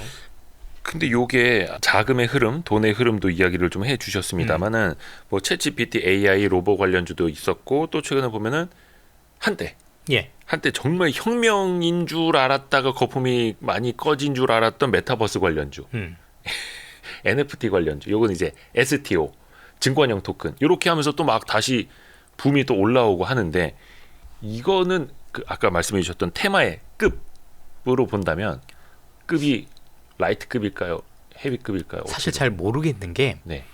근데 요게 자금의 흐름, 돈의 흐름도 이야기를 좀 해주셨습니다만은 뭐 챗GPT, AI, 로봇 관련주도 있었고 또 최근에 보면은 한때 예, 정말 혁명인 줄 알았다가 거품이 많이 꺼진 줄 알았던 메타버스 관련주, NFT 관련주, 요건 이제 STO, 증권형 토큰 이렇게 하면서 또 막 다시 붐이 또 올라오고 하는데 이거는 그 아까 말씀해 주셨던 테마의 급으로 본다면 급이 라이트급일까요? 헤비급일까요? 사실 잘 모르겠는 게 네.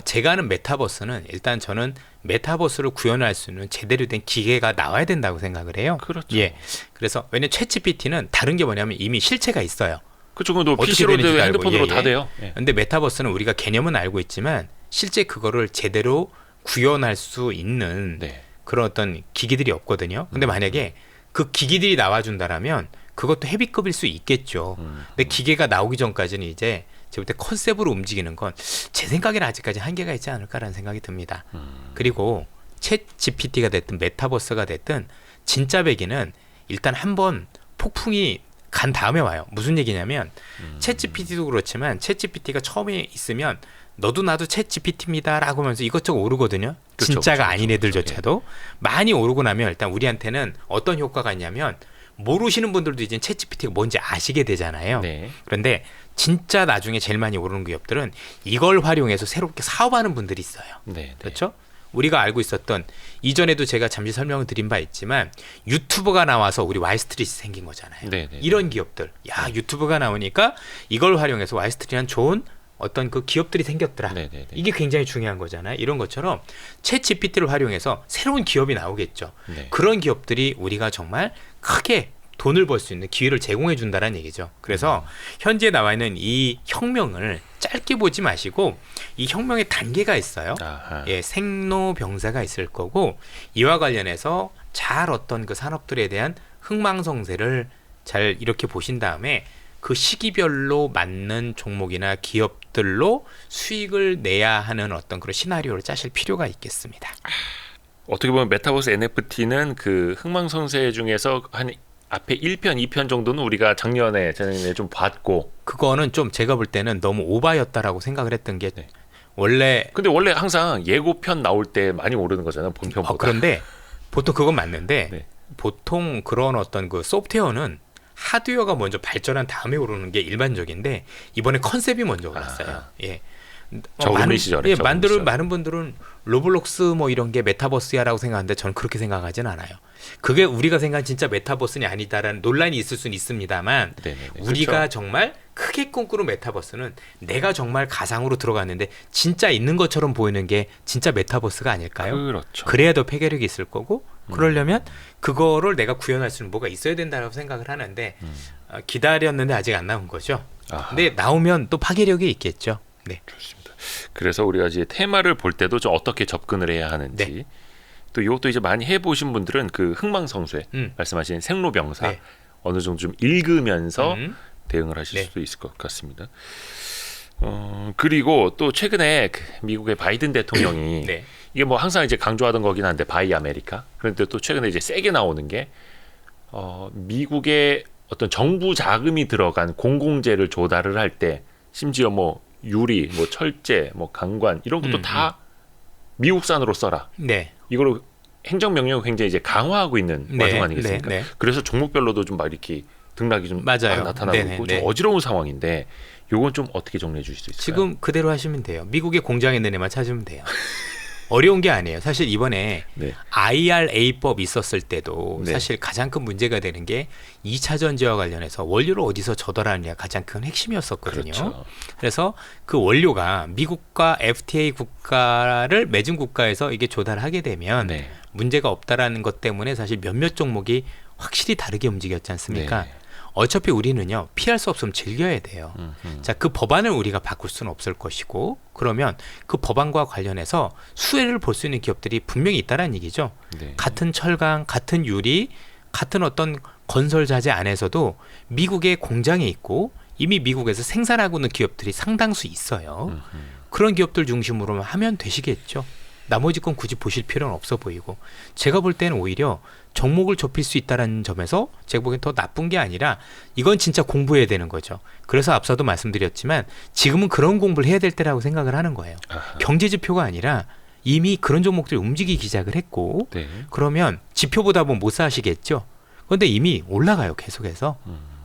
제가 아는 메타버스는 일단 저는 메타버스를 구현할 수 있는 제대로 된 기계가 나와야 된다고 생각을 해요. 그렇죠. 예, 그래서 왜냐면 챗GPT는 다른 게 뭐냐면 이미 실체가 있어요. 그쵸, 그도 어떻게 PC로도 되는지도 알고, 핸드폰으로 예, 다 예. 돼요. 예. 근데 메타버스는 우리가 개념은 알고 있지만 실제 그거를 제대로 구현할 수 있는 네. 그런 어떤 기기들이 없거든요. 근데 만약에 그 기기들이 나와준다라면 그것도 헤비급일 수 있겠죠. 근데 기계가 나오기 전까지는 이제 제가 볼 때 컨셉으로 움직이는 건 제 생각에는 아직까지 한계가 있지 않을까라는 생각이 듭니다. 그리고 챗 GPT가 됐든 메타버스가 됐든 진짜 배기는 일단 한번 폭풍이 간 다음에 와요. 무슨 얘기냐면 챗 GPT도 그렇지만 챗 GPT가 처음에 있으면 너도 나도 챗 GPT입니다라고 하면서 이것저것 오르거든요. 그쵸, 진짜가 그쵸, 아닌 그쵸, 애들조차도 많이 오르고 나면 일단 우리한테는 어떤 효과가 있냐면 모르시는 분들도 이제 챗 GPT가 뭔지 아시게 되잖아요. 네. 그런데 진짜 나중에 제일 많이 오르는 기업들은 이걸 활용해서 새롭게 사업하는 분들이 있어요. 네. 그렇죠? 우리가 알고 있었던 이전에도 제가 잠시 설명을 드린 바 있지만 유튜버가 나와서 우리 와이스트릿이 생긴 거잖아요. 네, 네. 이런 기업들, 야 유튜브가 나오니까 이걸 활용해서 와이스트릿한 좋은 어떤 그 기업들이 생겼더라. 네, 네, 네. 이게 굉장히 중요한 거잖아요. 이런 것처럼 챗 GPT를 활용해서 새로운 기업이 나오겠죠. 네. 그런 기업들이 우리가 정말 크게 돈을 벌 수 있는 기회를 제공해 준다는 얘기죠. 그래서 현재 나와 있는 이 혁명을 짧게 보지 마시고 이 혁명의 단계가 있어요. 아하. 예, 생로병사가 있을 거고 이와 관련해서 잘 어떤 그 산업들에 대한 흥망성쇠를 잘 이렇게 보신 다음에 그 시기별로 맞는 종목이나 기업들로 수익을 내야 하는 어떤 그런 시나리오를 짜실 필요가 있겠습니다. 어떻게 보면 메타버스 NFT는 그 흥망성쇠 중에서 한 앞에 1편, 2편 정도는 우리가 작년에 좀 봤고 그거는 좀 제가 볼 때는 너무 오바였다라고 생각을 했던 게 네. 근데 원래 항상 예고편 나올 때 많이 오르는 거잖아요. 본편보다. 그런데 보통 그건 맞는데 네. 보통 그런 어떤 그 소프트웨어는 하드웨어가 먼저 발전한 다음에 오르는 게 일반적인데 이번에 컨셉이 먼저 올랐어요. 아하. 예. 저금리 시절에 저금리 시절. 많은 분들은 로블록스 뭐 이런 게 메타버스야라고 생각하는데 저는 그렇게 생각하진 않아요. 그게 우리가 생각한 진짜 메타버스는 아니다라는 논란이 있을 수는 있습니다만 네네네. 우리가 그렇죠. 정말 크게 꿈꾸는 메타버스는 내가 정말 가상으로 들어갔는데 진짜 있는 것처럼 보이는 게 진짜 메타버스가 아닐까요? 그렇죠. 그래야 더 폐괴력이 있을 거고 그러려면 그거를 내가 구현할 수 있는 뭐가 있어야 된다고 생각을 하는데 기다렸는데 아직 안 나온 거죠. 아하. 근데 나오면 또 파괴력이 있겠죠. 네. 좋습니다. 그래서 우리가 이제 테마를 볼 때도 좀 어떻게 접근을 해야 하는지 네. 또 이것도 이제 많이 해보신 분들은 그 흥망성쇠 말씀하신 생로병사 네. 어느 정도 좀 읽으면서 대응을 하실 네. 수도 있을 것 같습니다. 그리고 또 최근에 그 미국의 바이든 대통령이 네. 이게 뭐 항상 이제 강조하던 거긴 한데 바이 아메리카. 그런데 또 최근에 이제 세게 나오는 게 미국의 어떤 정부 자금이 들어간 공공재를 조달을 할 때 심지어 뭐 유리, 뭐 철제, 뭐 강관 이런 것도 다 미국산으로 써라. 네. 이거로 행정명령을 굉장히 이제 강화하고 있는 네. 와중 아니겠습니까? 네. 네. 그래서 종목별로도 좀 막 이렇게 등락이 좀 맞아요. 나타나고 네네. 있고 네. 좀 어지러운 상황인데 요건 좀 어떻게 정리해 주실 수 있을까요? 지금 그대로 하시면 돼요. 미국의 공장에 있는 애만 찾으면 돼요. 어려운 게 아니에요. 사실 이번에 네. IRA법 있었을 때도 네. 사실 가장 큰 문제가 되는 게 2차 전지와 관련해서 원료를 어디서 조달하느냐 가장 큰 핵심이었었거든요. 그렇죠. 그래서 그 원료가 미국과 FTA 국가를 맺은 국가에서 이게 조달하게 되면 네. 문제가 없다라는 것 때문에 사실 몇몇 종목이 확실히 다르게 움직였지 않습니까? 네. 어차피 우리는요 피할 수 없으면 즐겨야 돼요. 자, 그 법안을 우리가 바꿀 수는 없을 것이고 그러면 그 법안과 관련해서 수혜를 볼 수 있는 기업들이 분명히 있다는 얘기죠. 네. 같은 철강, 같은 유리, 같은 어떤 건설 자재 안에서도 미국의 공장이 있고 이미 미국에서 생산하고 있는 기업들이 상당수 있어요. 그런 기업들 중심으로 하면 되시겠죠. 나머지 건 굳이 보실 필요는 없어 보이고 제가 볼 때는 오히려 종목을 좁힐 수 있다는 점에서 제가 보기엔 더 나쁜 게 아니라 이건 진짜 공부해야 되는 거죠. 그래서 앞서도 말씀드렸지만 지금은 그런 공부를 해야 될 때라고 생각을 하는 거예요. 아하. 경제 지표가 아니라 이미 그런 종목들이 움직이기 시작을 했고 네. 그러면 지표보다 못 사시겠죠. 그런데 이미 올라가요 계속해서.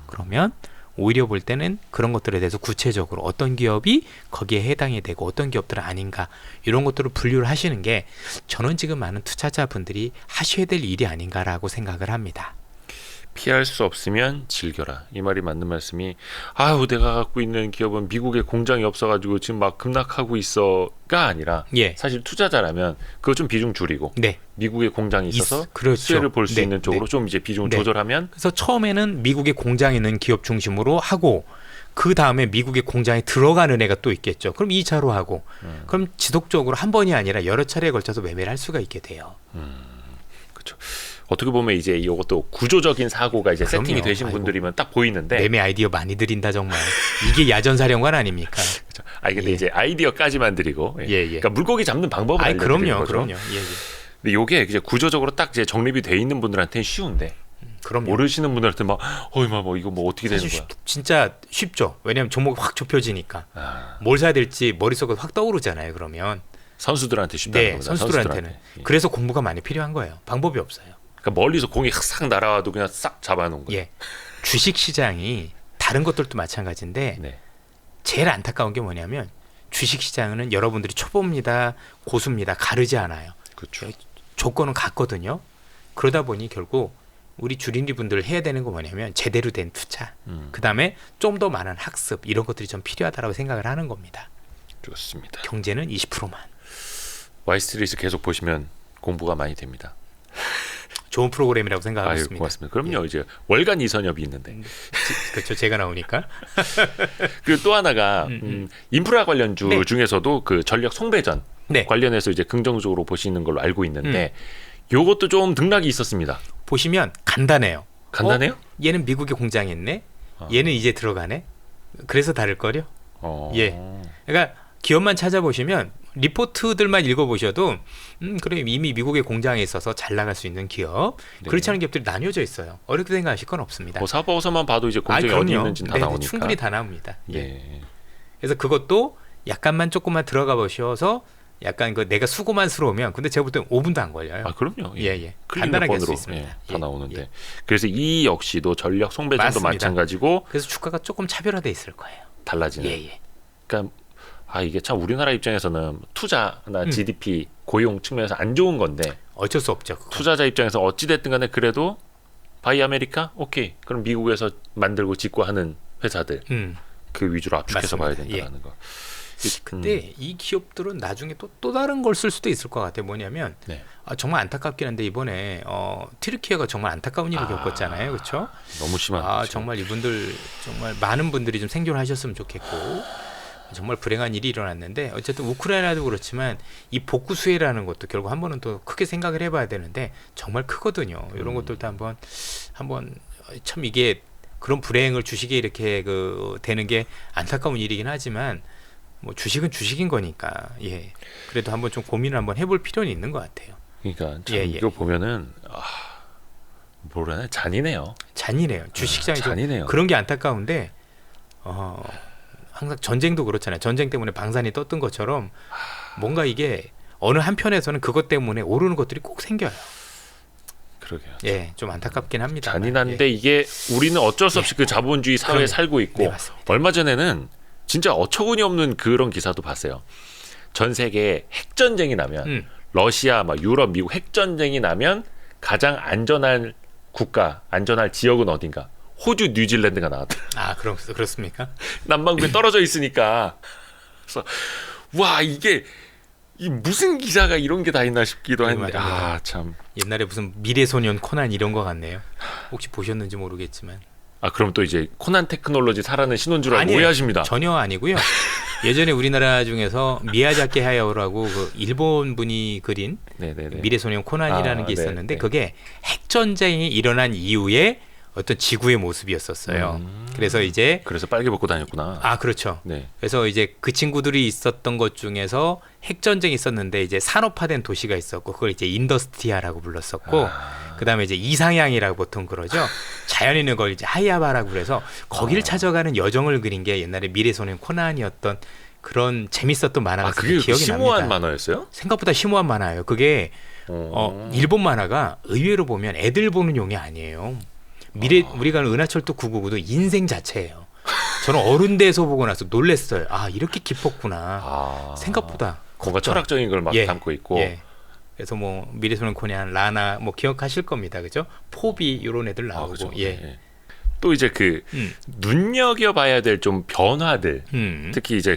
그러면 오히려 볼 때는 그런 것들에 대해서 구체적으로 어떤 기업이 거기에 해당이 되고 어떤 기업들은 아닌가 이런 것들을 분류를 하시는 게 저는 지금 많은 투자자분들이 하셔야 될 일이 아닌가라고 생각을 합니다. 피할 수 없으면 즐겨라. 이 말이 맞는 말씀이 아유 내가 갖고 있는 기업은 미국에 공장이 없어가지고 지금 막 급락하고 있어가 아니라 예. 사실 투자자라면 그거 좀 비중 줄이고 네. 미국에 공장이 있어서 그렇죠. 수혜를 볼 수 네, 있는 쪽으로 네. 좀 이제 비중을 네. 조절하면 그래서 처음에는 미국의 공장에 있는 기업 중심으로 하고 그 다음에 미국의 공장에 들어가는 애가 또 있겠죠. 그럼 2차로 하고 그럼 지속적으로 한 번이 아니라 여러 차례에 걸쳐서 매매를 할 수가 있게 돼요. 그렇죠. 어떻게 보면 이제 이것도 구조적인 사고가 이제 그럼요. 세팅이 되신 아이고. 분들이면 딱 보이는데 매매 아이디어 많이 드린다 정말. 이게 야전사령관 아닙니까? 그렇죠. 아니 근데 예. 이제 아이디어까지만 드리고 예. 예, 예. 그러니까 물고기 잡는 방법을 아이 알려드리는 그럼요, 거죠. 그럼요. 예, 예. 근데 이게 이제 구조적으로 딱 이제 정립이 돼 있는 분들한테는 쉬운데 그럼요. 모르시는 분들한테 막 어이 뭐 이거 뭐 어떻게 되는 사실 거야? 진짜 쉽죠. 왜냐하면 종목이 확 좁혀지니까 아, 뭘 사야 될지 머릿속에 확 떠오르잖아요. 그러면 선수들한테 쉽다는 네 겁니다. 선수들한테는 예. 그래서 공부가 많이 필요한 거예요. 방법이 없어요. 그러니까 멀리서 공이 싹 날아와도 그냥 싹 잡아놓은 거예요. 예, 주식 시장이 다른 것들도 마찬가지인데 네. 제일 안타까운 게 뭐냐면 주식 시장은 여러분들이 초보입니다, 고수입니다, 가르지 않아요. 그렇죠. 조건은 같거든요. 그러다 보니 결국 우리 주린이 분들 해야 되는 거 뭐냐면 제대로 된 투자, 그 다음에 좀 더 많은 학습 이런 것들이 좀 필요하다고 생각을 하는 겁니다. 좋습니다. 경제는 20%만. 와이스트리트 계속 보시면 공부가 많이 됩니다. 좋은 프로그램이라고 생각하고 아유 있습니다. 고맙습니다. 그럼요. 이제 월간 이선엽이 있는데 그렇죠. 제가 나오니까. 그리고 또 하나가 인프라 관련주 네. 중에서도 그 전력 송배전 네. 관련해서 이제 긍정적으로 보시는 걸로 알고 있는데 요것도 좀 등락이 있었습니다. 보시면 간단해요. 간단해요? 얘는 미국에 공장이 있네. 아. 얘는 이제 들어가네. 그래서 다를 거요. 어. 예. 그러니까 기업만 찾아보시면 리포트들만 읽어보셔도 그래 이미 미국의 공장에 있어서 잘 나갈 수 있는 기업 네. 그렇지 않은 기업들이 나뉘어져 있어요. 어렵게 생각하실 건 없습니다. 뭐 사법서만 봐도 이제 공장이 그럼요. 어디 있는지 다 네, 나오니까. 충분히 다 나옵니다. 예. 예. 그래서 그것도 약간만 조금만 들어가 보셔서 약간 그 내가 수고만스러우면 근데 제가 볼 때는 5분도 안 걸려요. 아 그럼요. 예. 클릭 간단하게 할 수 번으로 있습니다. 다 나오는데 그래서 이 역시도 전력 송배전도 맞습니다. 마찬가지고 그래서 주가가 조금 차별화돼 있을 거예요. 달라지는. 예. 그러니까 이게 참 우리나라 입장에서는 투자나 GDP 고용 측면에서 안 좋은 건데 어쩔 수 없죠. 그거. 투자자 입장에서 어찌 됐든 간에 그래도 바이 아메리카 오케이 그럼 미국에서 만들고 짓고 하는 회사들 그 위주로 압축해서 봐야 맞습니다. 된다는 거. 근데 이 기업들은 나중에 또 다른 걸 쓸 수도 있을 것 같아요. 뭐냐면 네. 정말 안타깝긴 한데 이번에 튀르키예가 정말 안타까운 일을 겪었잖아요. 그렇죠? 너무 심한 거죠. 정말 이분들 정말 많은 분들이 좀 생존하셨으면 좋겠고 정말 불행한 일이 일어났는데 어쨌든 우크라이나도 그렇지만 이 복구 수혜라는 것도 결국 한 번은 또 크게 생각을 해봐야 되는데 정말 크거든요. 이런 것들도 한번 참 이게 그런 불행을 주식에 이렇게 되는 게 안타까운 일이긴 하지만 뭐 주식은 주식인 거니까 그래도 한번 좀 고민을 한번 해볼 필요는 있는 것 같아요. 그러니까 참 이거 보면은 뭐라나 잔인해요. 잔인해요. 주식시장이 잔인해요. 그런 게 안타까운데 항상 전쟁도 그렇잖아요. 전쟁 때문에 방산이 떴던 것처럼 뭔가 이게 어느 한편에서는 그것 때문에 오르는 것들이 꼭 생겨요. 그러게요. 좀 안타깝긴 합니다. 잔인한데 이게 우리는 어쩔 수 없이 그 자본주의 사회에 살고 있고 얼마 전에는 진짜 어처구니 없는 그런 기사도 봤어요. 전 세계에 핵전쟁이 나면 러시아, 유럽, 미국 핵전쟁이 나면 가장 안전한 국가, 안전할 지역은 어딘가? 호주, 뉴질랜드가 나왔더라고요. 그렇습니까? 남반구에 떨어져 있으니까. 그래서 와 이게 무슨 기사가 이런 게 다 있나 싶기도 했는데 참. 옛날에 무슨 미래소년 코난 이런 거 같네요. 혹시 보셨는지 모르겠지만. 그럼 또 이제 코난 테크놀로지 사라는 신혼줄 알고 오해하십니다. 전혀 아니고요. 예전에 우리나라 중에서 미야자키 하야오라고 그 일본 분이 그린 미래소년 코난이라는 게 있었는데 그게 핵전쟁이 일어난 이후에 어떤 지구의 모습이었었어요. 그래서 빨개 벗고 다녔구나. 그렇죠. 네. 그래서 이제 그 친구들이 있었던 것 중에서 핵전쟁이 있었는데 이제 산업화된 도시가 있었고 그걸 이제 인더스티아라고 불렀었고 그다음에 이제 이상향이라고 보통 그러죠. 자연에 있는 걸 이제 하야바라고 그래서 거기를 찾아가는 여정을 그린 게 옛날에 미래소년 코난이었던 그런 재밌었던 만화가 그게 기억이 심오한 납니다. 만화였어요? 생각보다 심오한 만화예요. 그게 일본 만화가 의외로 보면 애들 보는 용이 아니에요. 우리가 아는 은하철도 999도 인생 자체예요. 저는 어른 돼서 보고 나서 놀랬어요. 이렇게 깊었구나. 생각보다 뭔가 철학적인 걸 막 담고 있고. 그래서 뭐 미래소년 코난, 라나 뭐 기억하실 겁니다, 그죠? 포비 이런 애들 나오고. 그렇죠. 또 이제 눈여겨봐야 될 좀 변화들, 특히 이제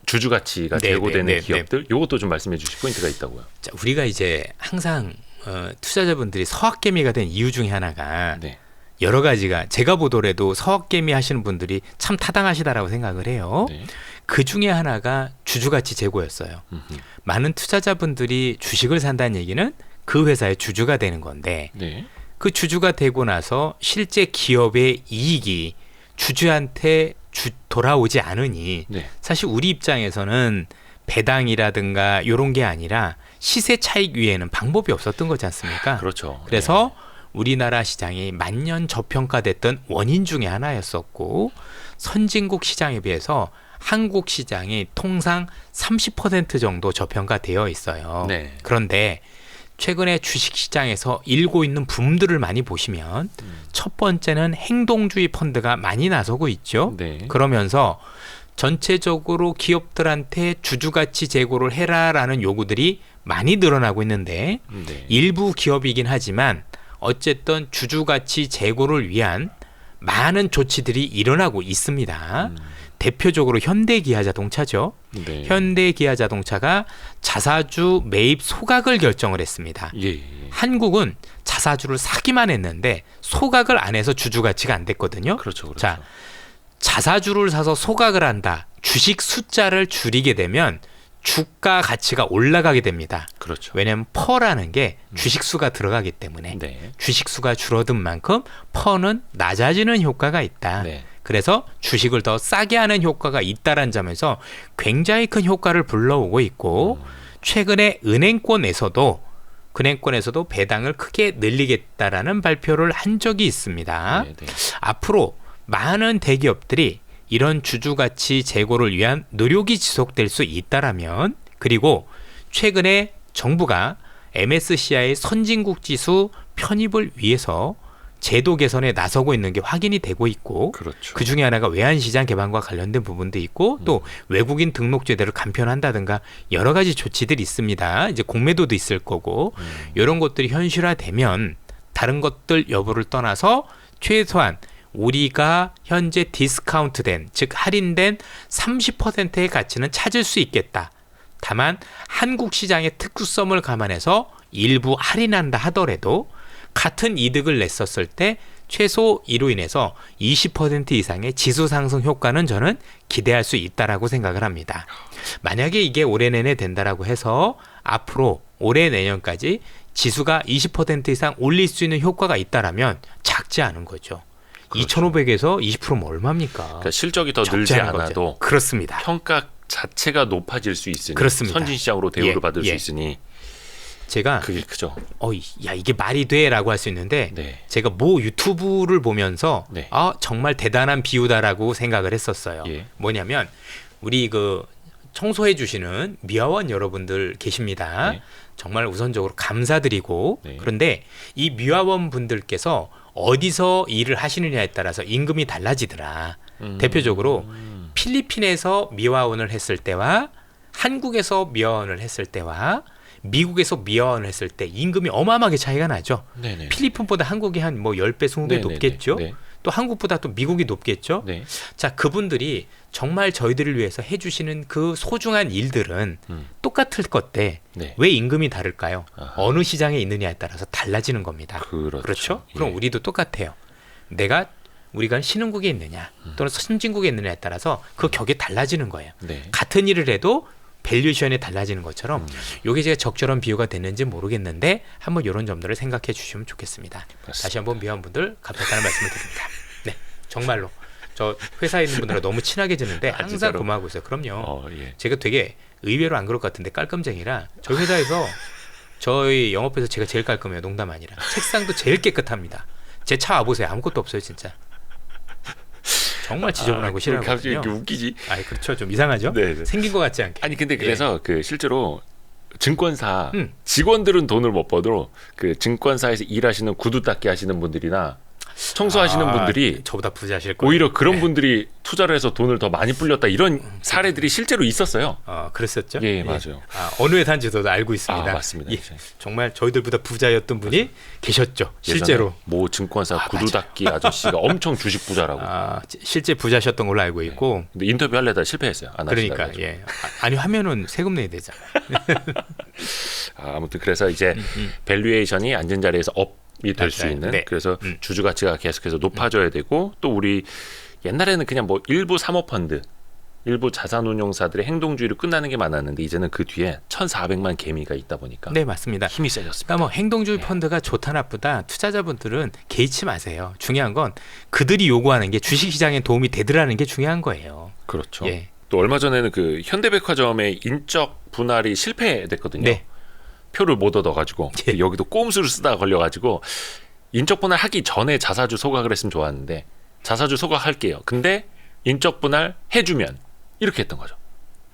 주주 가치가 제고되는 기업들, 요것도 좀 말씀해 주실 포인트가 있다고요. 자, 우리가 이제 항상 투자자분들이 서학개미가 된 이유 중에 하나가 여러 가지가 제가 보더라도 서학개미 하시는 분들이 참 타당하시다라고 생각을 해요. 그 중에 하나가 주주가치 제고였어요. 많은 투자자분들이 주식을 산다는 얘기는 그 회사의 주주가 되는 건데 그 주주가 되고 나서 실제 기업의 이익이 주주한테 돌아오지 않으니 사실 우리 입장에서는 배당이라든가 이런 게 아니라 시세 차익 위에는 방법이 없었던 거지 않습니까? 그렇죠. 그래서 우리나라 시장이 만년 저평가됐던 원인 중에 하나였었고 선진국 시장에 비해서 한국 시장이 통상 30% 정도 저평가되어 있어요. 그런데 최근에 주식시장에서 일고 있는 붐들을 많이 보시면 첫 번째는 행동주의 펀드가 많이 나서고 있죠. 그러면서 전체적으로 기업들한테 주주가치 제고를 해라라는 요구들이 많이 늘어나고 있는데 일부 기업이긴 하지만 어쨌든 주주가치 제고를 위한 많은 조치들이 일어나고 있습니다. 대표적으로 현대기아자동차죠. 현대기아자동차가 자사주 매입 소각을 결정을 했습니다. 한국은 자사주를 사기만 했는데 소각을 안 해서 주주가치가 안 됐거든요. 그렇죠. 자, 자사주를 사서 소각을 한다. 주식 숫자를 줄이게 되면 주가 가치가 올라가게 됩니다. 왜냐하면 퍼라는 게 주식수가 들어가기 때문에 주식수가 줄어든 만큼 퍼는 낮아지는 효과가 있다. 그래서 주식을 더 싸게 하는 효과가 있다는 점에서 굉장히 큰 효과를 불러오고 있고 최근에 은행권에서도 배당을 크게 늘리겠다라는 발표를 한 적이 있습니다. 앞으로 많은 대기업들이 이런 주주가치 제고를 위한 노력이 지속될 수 있다라면, 그리고 최근에 정부가 MSCI 선진국 지수 편입을 위해서 제도 개선에 나서고 있는 게 확인이 되고 있고, 그렇죠. 그 중에 하나가 외환시장 개방과 관련된 부분도 있고, 또 외국인 등록 제도를 간편한다든가 여러 가지 조치들이 있습니다. 이제 공매도도 있을 거고, 이런 것들이 현실화되면 다른 것들 여부를 떠나서 최소한 우리가 현재 디스카운트된, 즉 할인된 30%의 가치는 찾을 수 있겠다. 다만 한국 시장의 특수성을 감안해서 일부 할인한다 하더라도 같은 이득을 냈었을 때 최소 이로 인해서 20% 이상의 지수 상승 효과는 저는 기대할 수 있다라고 생각을 합니다. 만약에 이게 올해 내내 된다라고 해서 앞으로 올해 내년까지 지수가 20% 이상 올릴 수 있는 효과가 있다라면 작지 않은 거죠. 그렇죠. 2,500에서 20%면 얼마입니까? 그러니까 실적이 더 적지 늘지 않은 거죠. 않아도 그렇습니다. 평가 자체가 높아질 수 있으니, 그렇습니다. 선진 시장으로 대우를 예, 받을 예. 수 있으니 제가 그게 크죠. 야 이게 말이 돼라고 할 수 있는데, 네. 제가 모 유튜브를 보면서 네. 정말 대단한 비유다라고 생각을 했었어요. 예. 뭐냐면 우리 그 청소해 주시는 미화원 여러분들 계십니다. 네. 정말 우선적으로 감사드리고, 네. 그런데 이 미화원 분들께서 어디서 일을 하시느냐에 따라서 임금이 달라지더라. 대표적으로 필리핀에서 미화원을 했을 때와 한국에서 미화원을 했을 때와 미국에서 미화원을 했을 때 임금이 어마어마하게 차이가 나죠. 네네. 필리핀보다 한국이 한 뭐 10배, 20배 네네네. 높겠죠. 네. 또 한국보다 또 미국이 높겠죠. 네. 자, 그분들이 정말 저희들을 위해서 해주시는 그 소중한 일들은 똑같을 것데 네. 왜 임금이 다를까요? 아하. 어느 시장에 있느냐에 따라서 달라지는 겁니다. 그렇죠. 예. 그럼 우리도 똑같아요. 우리가 신흥국에 있느냐 또는 선진국에 있느냐에 따라서 그 격이 달라지는 거예요. 네. 같은 일을 해도 밸류에이션이 달라지는 것처럼 이게 제가 적절한 비유가 됐는지 모르겠는데 한번 이런 점들을 생각해 주시면 좋겠습니다. 다시 한번 미화원분들 감사하다는 말씀을 드립니다. 네, 정말로 저 회사에 있는 분들과 너무 친하게 지는데 항상 진짜로? 고마워하고 있어요. 그럼요. 예. 제가 되게 의외로 안 그럴 것 같은데 깔끔쟁이라 저희 회사에서 저희 영업에서 제가 제일 깔끔해요. 농담 아니라. 책상도 제일 깨끗합니다. 제 차 와보세요. 아무것도 없어요 진짜. 정말 지저분하고 갑자기 싫어하거든요. 이렇게 웃기지. 그렇죠. 좀 이상하죠. 네. 생긴 것 같지 않게. 아니 근데 그래서 그 실제로 증권사 음. 직원들은 돈을 못 벌어도 그 증권사에서 일하시는 구두 닦기 하시는 분들이나 청소하시는 분들이 저보다 부자실 거예요. 오히려 그런 분들이 투자를 해서 돈을 더 많이 불렸다 이런 사례들이 실제로 있었어요. 그랬었죠? 예, 맞아요. 어느 회사인지도 알고 있습니다. 맞습니다. 예, 정말 저희들보다 부자였던 분이 계셨죠. 실제로. 예전에 모 증권사 구두 닦기 아저씨가 엄청 주식 부자라고. 실제 부자셨던 걸로 알고 있고. 근데 인터뷰 하려다 실패했어요. 안 그러니까 하시다가. 예. 아니 하면은 세금 내야 되잖아요. 아무튼 그래서 이제 밸류에이션이 앉은 자리에서 업이 될 수 맞아요. 있는. 네. 그래서 주주 가치가 계속해서 높아져야 되고 또 우리 옛날에는 그냥 뭐 일부 사모펀드, 일부 자산운용사들의 행동주의로 끝나는 게 많았는데 이제는 그 뒤에 1,400만 개미가 있다 보니까 네, 맞습니다. 힘이 세졌습니다. 그러니까 뭐 행동주의 펀드가 좋다 나쁘다 투자자분들은 개의치 마세요. 중요한 건 그들이 요구하는 게 주식시장에 도움이 되더라는 게 중요한 거예요. 그렇죠. 예. 또 얼마 전에는 그 현대백화점의 인적 분할이 실패됐거든요. 네. 표를 못 얻어가지고 예. 여기도 꼼수를 쓰다가 걸려가지고 인적 분할 하기 전에 자사주 소각을 했으면 좋았는데 자사주 소각할게요. 근데 인적 분할 해주면 이렇게 했던 거죠.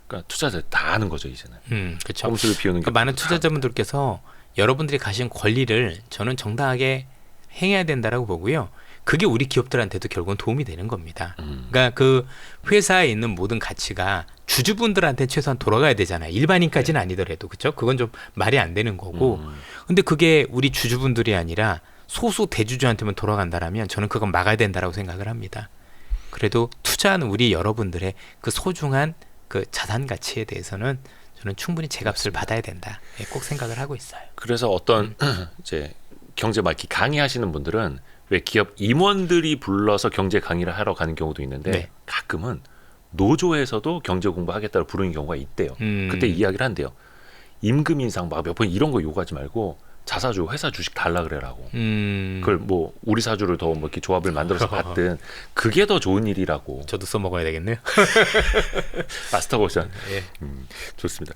그러니까 투자자 다 아는 거죠 이제는. 그렇죠. 꼼수를 피우는 게 그러니까 많은 투자자분들께서 여러분들이 가진 권리를 저는 정당하게 행해야 된다라고 보고요. 그게 우리 기업들한테도 결국은 도움이 되는 겁니다. 그러니까 그 회사에 있는 모든 가치가 주주분들한테 최소한 돌아가야 되잖아요. 일반인까지는 아니더라도 그렇죠. 그건 좀 말이 안 되는 거고. 근데 그게 우리 주주분들이 아니라 소수 대주주한테만 돌아간다라면 저는 그건 막아야 된다라고 생각을 합니다. 그래도 투자하는 우리 여러분들의 그 소중한 그 자산 가치에 대해서는 저는 충분히 제값을 받아야 된다. 꼭 생각을 하고 있어요. 그래서 어떤 이제 경제 막 이렇게 강의하시는 분들은 왜 기업 임원들이 불러서 경제 강의를 하러 가는 경우도 있는데 네. 가끔은 노조에서도 경제 공부하겠다고 부르는 경우가 있대요. 그때 이야기를 한대요. 임금 인상 막 몇 번 이런 거 요구하지 말고 자사주 회사 주식 달라 그래라고. 그걸 뭐 우리 사주를 더 뭐 이렇게 조합을 만들어서 받든 그게 더 좋은 일이라고. 저도 써먹어야 되겠네요. 마스터 고션. 예. 좋습니다.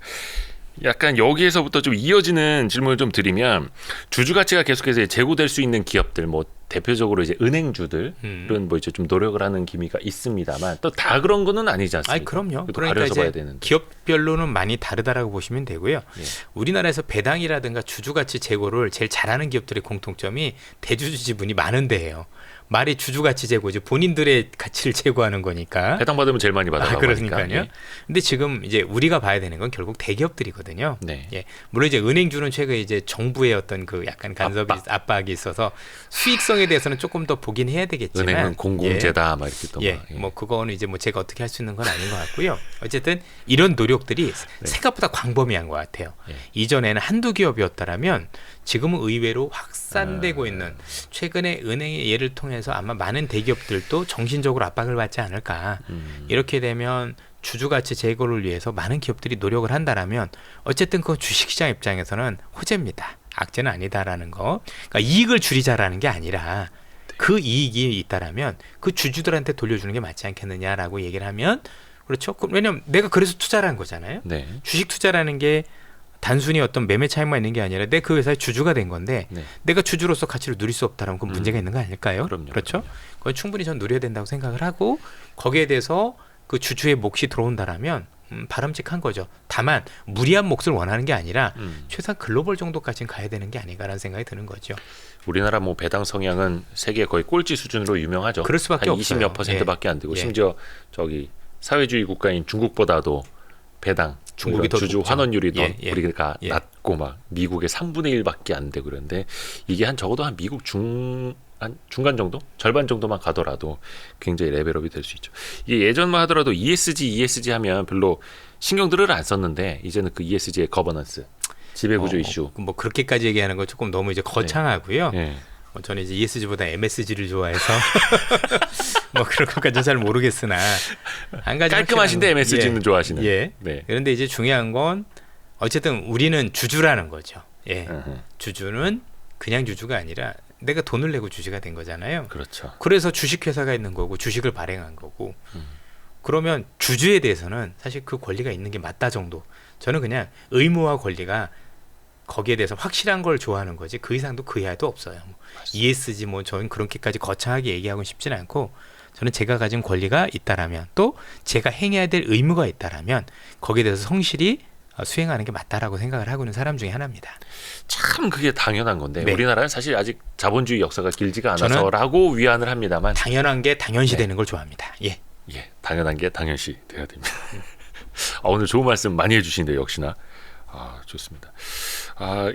약간 여기에서부터 좀 이어지는 질문을 좀 드리면 주주 가치가 계속해서 재고될 수 있는 기업들 뭐 대표적으로 이제 은행주들은 뭐 이제 좀 노력을 하는 기미가 있습니다만 또 다 그런 거는 아니지 않습니까? 아니 그럼요. 그것도 그러니까 가려서 봐야 이제 되는데. 기업별로는 많이 다르다라고 보시면 되고요. 예. 우리나라에서 배당이라든가 주주가치 제고를 제일 잘하는 기업들의 공통점이 대주주 지분이 많은 데예요. 말이 주주가치 제고죠. 본인들의 가치를 제고하는 거니까. 해당 받으면 제일 많이 받아가고 그러니까요. 하니까. 근데 지금 이제 우리가 봐야 되는 건 결국 대기업들이거든요. 네. 예. 물론 이제 은행주는 최근에 이제 정부의 어떤 그 약간 간섭이 압박이 있어서 수익성에 대해서는 조금 더 보긴 해야 되겠지만 은행은 공공재다 막 이렇게 또 예, 막, 뭐 그거는 이제 뭐 제가 어떻게 할 수 있는 건 아닌 것 같고요. 어쨌든 이런 노력들이 생각보다 광범위한 것 같아요. 예. 이전에는 한두 기업이었다라면 지금은 의외로 확산되고 있는 최근에 은행의 예를 통해서 아마 많은 대기업들도 정신적으로 압박을 받지 않을까. 이렇게 되면 주주가치 제고를 위해서 많은 기업들이 노력을 한다라면 어쨌든 그 주식시장 입장에서는 호재입니다. 악재는 아니다라는 거. 그러니까 이익을 줄이자라는 게 아니라 그 이익이 있다라면 그 주주들한테 돌려주는 게 맞지 않겠느냐라고 얘기를 하면 그렇죠. 왜냐면 내가 그래서 투자를 한 거잖아요. 네. 주식 투자라는 게 단순히 어떤 매매 차익만 있는 게 아니라 내 그 회사의 주주가 된 건데 네. 내가 주주로서 가치를 누릴 수 없다면 그건 문제가 있는 거 아닐까요? 그럼요, 그렇죠. 그럼요. 그건 충분히 전 누려야 된다고 생각을 하고 거기에 대해서 그 주주의 몫이 들어온다라면 바람직한 거죠. 다만 무리한 몫을 원하는 게 아니라 최소한 글로벌 정도까지는 가야 되는 게 아닌가라는 생각이 드는 거죠. 우리나라 뭐 배당 성향은 세계 거의 꼴찌 수준으로 유명하죠. 그럴 수밖에 한 20 없어요. 몇 %밖에 안 되고 예. 심지어 저기 사회주의 국가인 중국보다도 배당 중국이 더 주주 높죠. 환원율이 더 예, 예. 우리가 예. 낮고 막 미국의 3분의 1밖에 안 되고 그런데 이게 한 적어도 한 미국 한 중간 정도? 절반 정도만 가더라도 굉장히 레벨업이 될 수 있죠. 이게 예전만 하더라도 ESG 하면 별로 신경들을 안 썼는데 이제는 그 ESG의 거버넌스, 지배구조 이슈. 뭐 그렇게까지 얘기하는 건 조금 너무 이제 거창하고요. 예. 저는 이제 ESG보다 MSG를 좋아해서 뭐 그런 것까지는 잘 모르겠으나 한 가지 깔끔하신데 확실한- MSG는 좋아하시는. 예. 네. 그런데 이제 중요한 건 어쨌든 우리는 주주라는 거죠. 예. 으흠. 주주는 그냥 주주가 아니라 내가 돈을 내고 주주가 된 거잖아요. 그렇죠. 그래서 주식회사가 있는 거고 주식을 발행한 거고 그러면 주주에 대해서는 사실 그 권리가 있는 게 맞다 정도. 저는 그냥 의무와 권리가 거기에 대해서 확실한 걸 좋아하는 거지 그 이상도 그 이하도 없어요. 뭐 ESG 뭐 저는 그렇게까지 거창하게 얘기하고 싶지는 않고 저는 제가 가진 권리가 있다라면 또 제가 행해야 될 의무가 있다라면 거기에 대해서 성실히 수행하는 게 맞다라고 생각을 하고 있는 사람 중에 하나입니다. 참 그게 당연한 건데 네. 우리나라는 사실 아직 자본주의 역사가 길지가 저는 않아서라고 위안을 합니다만 당연한 게 당연시 네. 되는 걸 좋아합니다. 예. 예, 당연한 게 당연시 돼야 됩니다. 오늘 좋은 말씀 많이 해주시는데 역시나 좋습니다.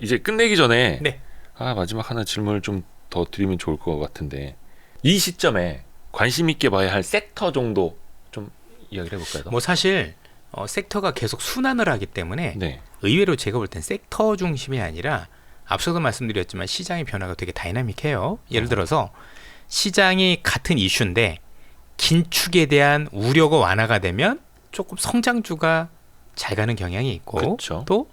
이제 끝내기 전에 네. 마지막 하나 질문을 좀 더 드리면 좋을 것 같은데 이 시점에 관심 있게 봐야 할 섹터 정도 좀 이야기를 해볼까요? 뭐 사실 섹터가 계속 순환을 하기 때문에 네, 의외로 제가 볼 땐 섹터 중심이 아니라 앞서도 말씀드렸지만 시장의 변화가 되게 다이나믹해요. 예를 들어서 시장이 같은 이슈인데 긴축에 대한 우려가 완화가 되면 조금 성장주가 잘 가는 경향이 있고 그렇죠. 또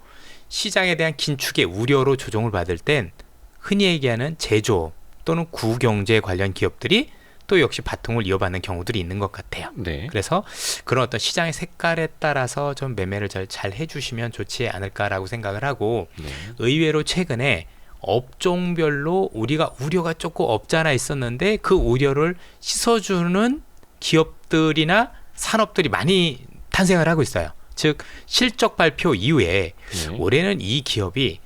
시장에 대한 긴축의 우려로 조정을 받을 땐 흔히 얘기하는 제조업 또는 구경제 관련 기업들이 또 역시 바통을 이어받는 경우들이 있는 것 같아요. 네, 그래서 그런 어떤 시장의 색깔에 따라서 좀 매매를 잘 해주시면 좋지 않을까라고 생각을 하고 네. 의외로 최근에 업종별로 우리가 우려가 조금 없잖아 있었는데 그 우려를 씻어주는 기업들이나 산업들이 많이 탄생을 하고 있어요. 즉 실적 발표 이후에 네. 올해는 이 기업이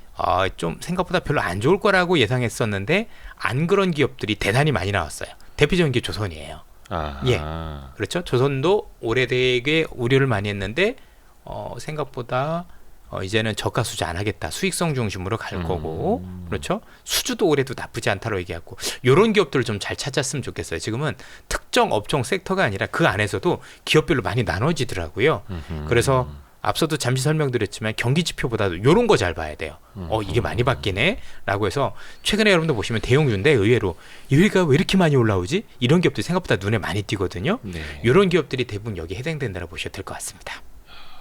좀 생각보다 별로 안 좋을 거라고 예상했었는데 안 그런 기업들이 대단히 많이 나왔어요. 대표적인 게 조선이에요. 예. 그렇죠. 조선도 올해 되게 우려를 많이 했는데 생각보다 이제는 저가 수주 안 하겠다. 수익성 중심으로 갈 거고 그렇죠. 수주도 올해도 나쁘지 않다고 얘기하고 이런 기업들을 좀 잘 찾았으면 좋겠어요. 지금은 특정 업종 섹터가 아니라 그 안에서도 기업별로 많이 나눠지더라고요. 그래서 앞서도 잠시 설명드렸지만 경기 지표보다도 이런 거 잘 봐야 돼요. 이게 많이 바뀌네 라고 해서 최근에 여러분들 보시면 대형주인데 의외로 여기가 왜 이렇게 많이 올라오지? 이런 기업들이 생각보다 눈에 많이 띄거든요. 네. 이런 기업들이 대부분 여기에 해당된다고 보셔도 될 것 같습니다.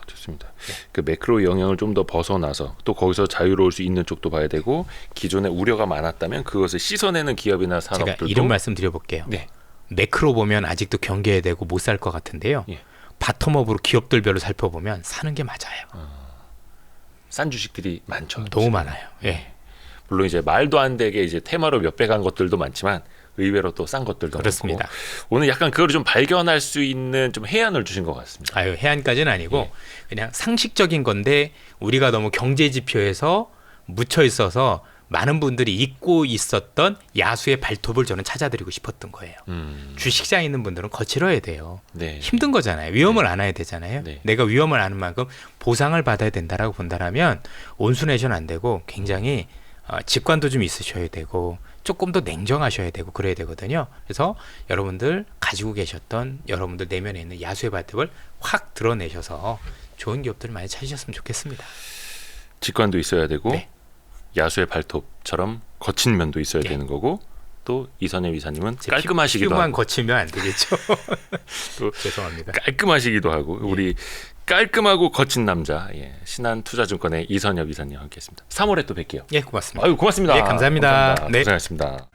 좋습니다. 그 매크로 영향을 좀 더 벗어나서 또 거기서 자유로울 수 있는 쪽도 봐야 되고 기존에 우려가 많았다면 그것을 씻어내는 기업이나 제가 산업들도 이런 말씀 드려볼게요. 네. 매크로 보면 아직도 경계해야 되고 못 살 것 같은데요. 예. 바텀업으로 기업들별로 살펴보면 사는 게 맞아요. 싼 주식들이 많죠. 너무 많아요. 예. 물론 이제 말도 안 되게 이제 테마로 몇 배 간 것들도 많지만 의외로 또 싼 것들도 그렇습니다. 많고 오늘 약간 그걸 좀 발견할 수 있는 좀 해안을 주신 것 같습니다. 아유, 해안까지는 아니고 그냥 상식적인 건데 우리가 너무 경제 지표에서 묻혀 있어서 많은 분들이 잊고 있었던 야수의 발톱을 저는 찾아드리고 싶었던 거예요. 주식장에 있는 분들은 거칠어야 돼요. 네. 힘든 거잖아요. 위험을 안아야 되잖아요. 네. 내가 위험을 아는 만큼 보상을 받아야 된다라고 본다라면 온순해서는 안 되고 굉장히 직관도 좀 있으셔야 되고 조금 더 냉정하셔야 되고 그래야 되거든요. 그래서 여러분들 가지고 계셨던 여러분들 내면에 있는 야수의 발톱을 확 드러내셔서 좋은 기업들을 많이 찾으셨으면 좋겠습니다. 직관도 있어야 되고 네. 야수의 발톱처럼 거친 면도 있어야 네. 되는 거고 또 이선엽 이사님은 깔끔하시기도 피부만 하고 거치면 안 되겠죠. 또 죄송합니다. 깔끔하시기도 하고 우리 깔끔하고 거친 남자 신한투자증권의 이선엽 이사님 함께했습니다. 3월에 또 뵐게요. 예, 고맙습니다. 아유 고맙습니다. 네, 감사합니다. 네. 고생하셨습니다.